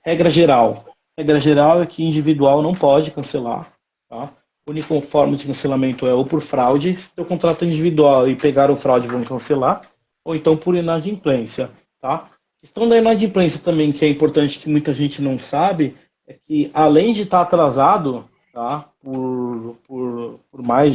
Regra geral, regra geral é que individual não pode cancelar, tá? A única forma de cancelamento é ou por fraude, se o contrato é individual e pegaram fraude vão cancelar, ou então por inadimplência, tá? A questão da inadimplência também, que é importante, que muita gente não sabe, é que além de estar atrasado, tá, por mais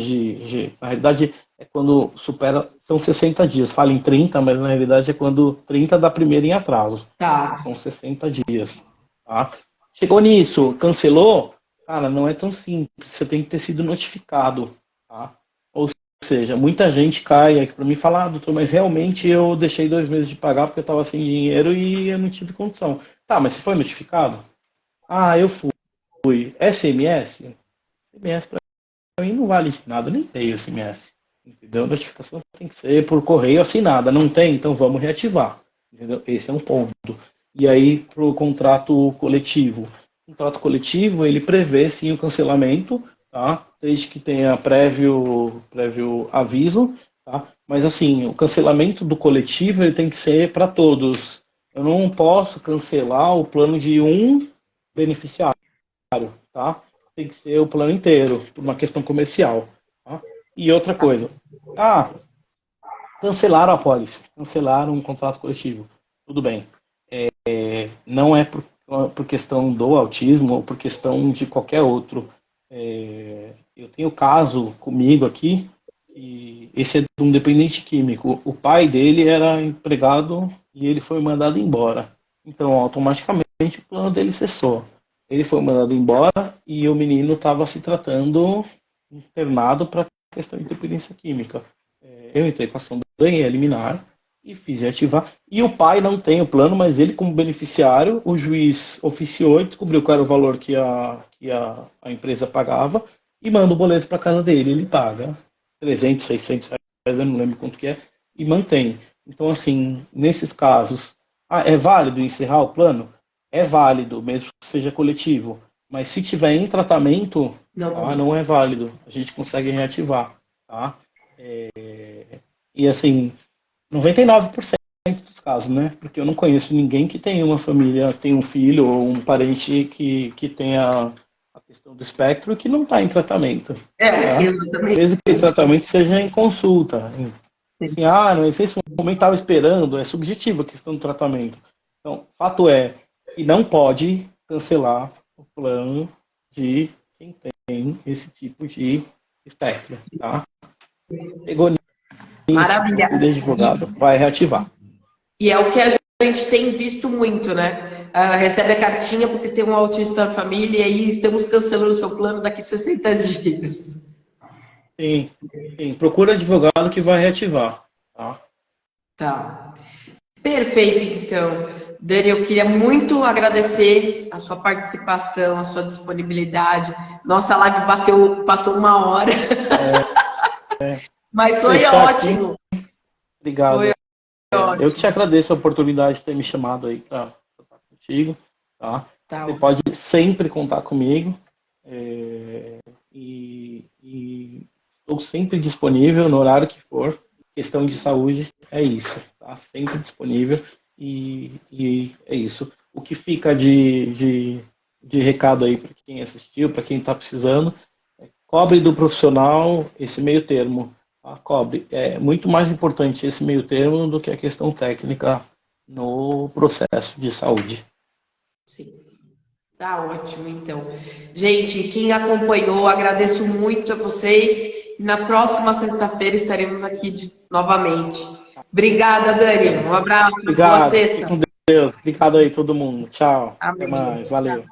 na realidade é quando supera, são 60 dias, fala em 30, mas na realidade é quando 30 dá primeiro em atraso.
Tá.
São 60 dias, tá? Chegou nisso, cancelou, cara, não é tão simples, você tem que ter sido notificado, tá? Ou seja, muita gente cai aqui para mim e fala, doutor, mas realmente eu deixei 2 meses de pagar porque eu estava sem dinheiro e eu não tive condição. Tá, mas você foi notificado? Ah, eu fui. SMS? SMS para mim não vale nada, nem tenho SMS. Entendeu? A notificação tem que ser por correio assinada. Não tem? Então vamos reativar. Entendeu? Esse é um ponto. E aí, para o contrato coletivo. O contrato coletivo, ele prevê sim o cancelamento, tá? Desde que tenha prévio aviso, tá? Mas assim, o cancelamento do coletivo ele tem que ser para todos. Eu não posso cancelar o plano de um beneficiário, tá? Tem que ser o plano inteiro, por uma questão comercial. Tá? E outra coisa, cancelaram a apólice, cancelaram um contrato coletivo, tudo bem. Não é por questão do autismo ou por questão de qualquer outro. Eu tenho caso comigo aqui, e esse é de um dependente químico. O pai dele era empregado e ele foi mandado embora. Então, automaticamente, o plano dele cessou. Ele foi mandado embora e o menino estava se tratando internado para questão de dependência química. Eu entrei com a ação, ganhei a liminar e fiz reativar. E o pai não tem o plano, mas ele como beneficiário, o juiz oficiou e descobriu qual era o valor que a empresa pagava e manda o boleto para casa dele. Ele paga 300, 600 reais, eu não lembro quanto que é, e mantém. Então, assim, nesses casos, é válido encerrar o plano? É válido, mesmo que seja coletivo. Mas se tiver em tratamento, não é válido. A gente consegue reativar. Tá? E assim, 99% dos casos, né? Porque eu não conheço ninguém que tenha uma família, tem um filho ou um parente que tenha a questão do espectro e que não está em tratamento. Tá? Mesmo que o tratamento seja em consulta. Assim, não sei se o momento estava esperando, é subjetivo a questão do tratamento. Então, fato é que não pode cancelar o plano de quem tem esse tipo de espectro, tá? Pegou nisso,
Maravilha.
o advogado vai reativar.
E é o que a gente tem visto muito, né? Recebe a cartinha porque tem um autista na família e aí estamos cancelando o seu plano daqui a 60 dias.
Sim. Procura advogado que vai reativar, tá?
Tá. Perfeito, então. Dani, eu queria muito agradecer a sua participação, a sua disponibilidade. Nossa live passou 1 hora. Mas foi ótimo.
Aqui. Obrigado.
Foi ótimo.
Eu que te agradeço a oportunidade de ter me chamado aí para estar contigo. Tá? Você pode sempre contar comigo. E estou sempre disponível no horário que for. Questão de saúde é isso. Tá? Sempre disponível. E é isso. O que fica de recado aí para quem assistiu, para quem está precisando, cobre do profissional esse meio termo. Tá? Cobre. É muito mais importante esse meio termo do que a questão técnica no processo de saúde.
Sim. Tá ótimo, então. Gente, quem acompanhou, agradeço muito a vocês. Na próxima sexta-feira estaremos aqui novamente. Obrigada, Dani. Um abraço.
Obrigado.
Boa sexta.
Fique com Deus. Obrigado aí, todo mundo. Tchau.
Amém.
Até mais. Valeu.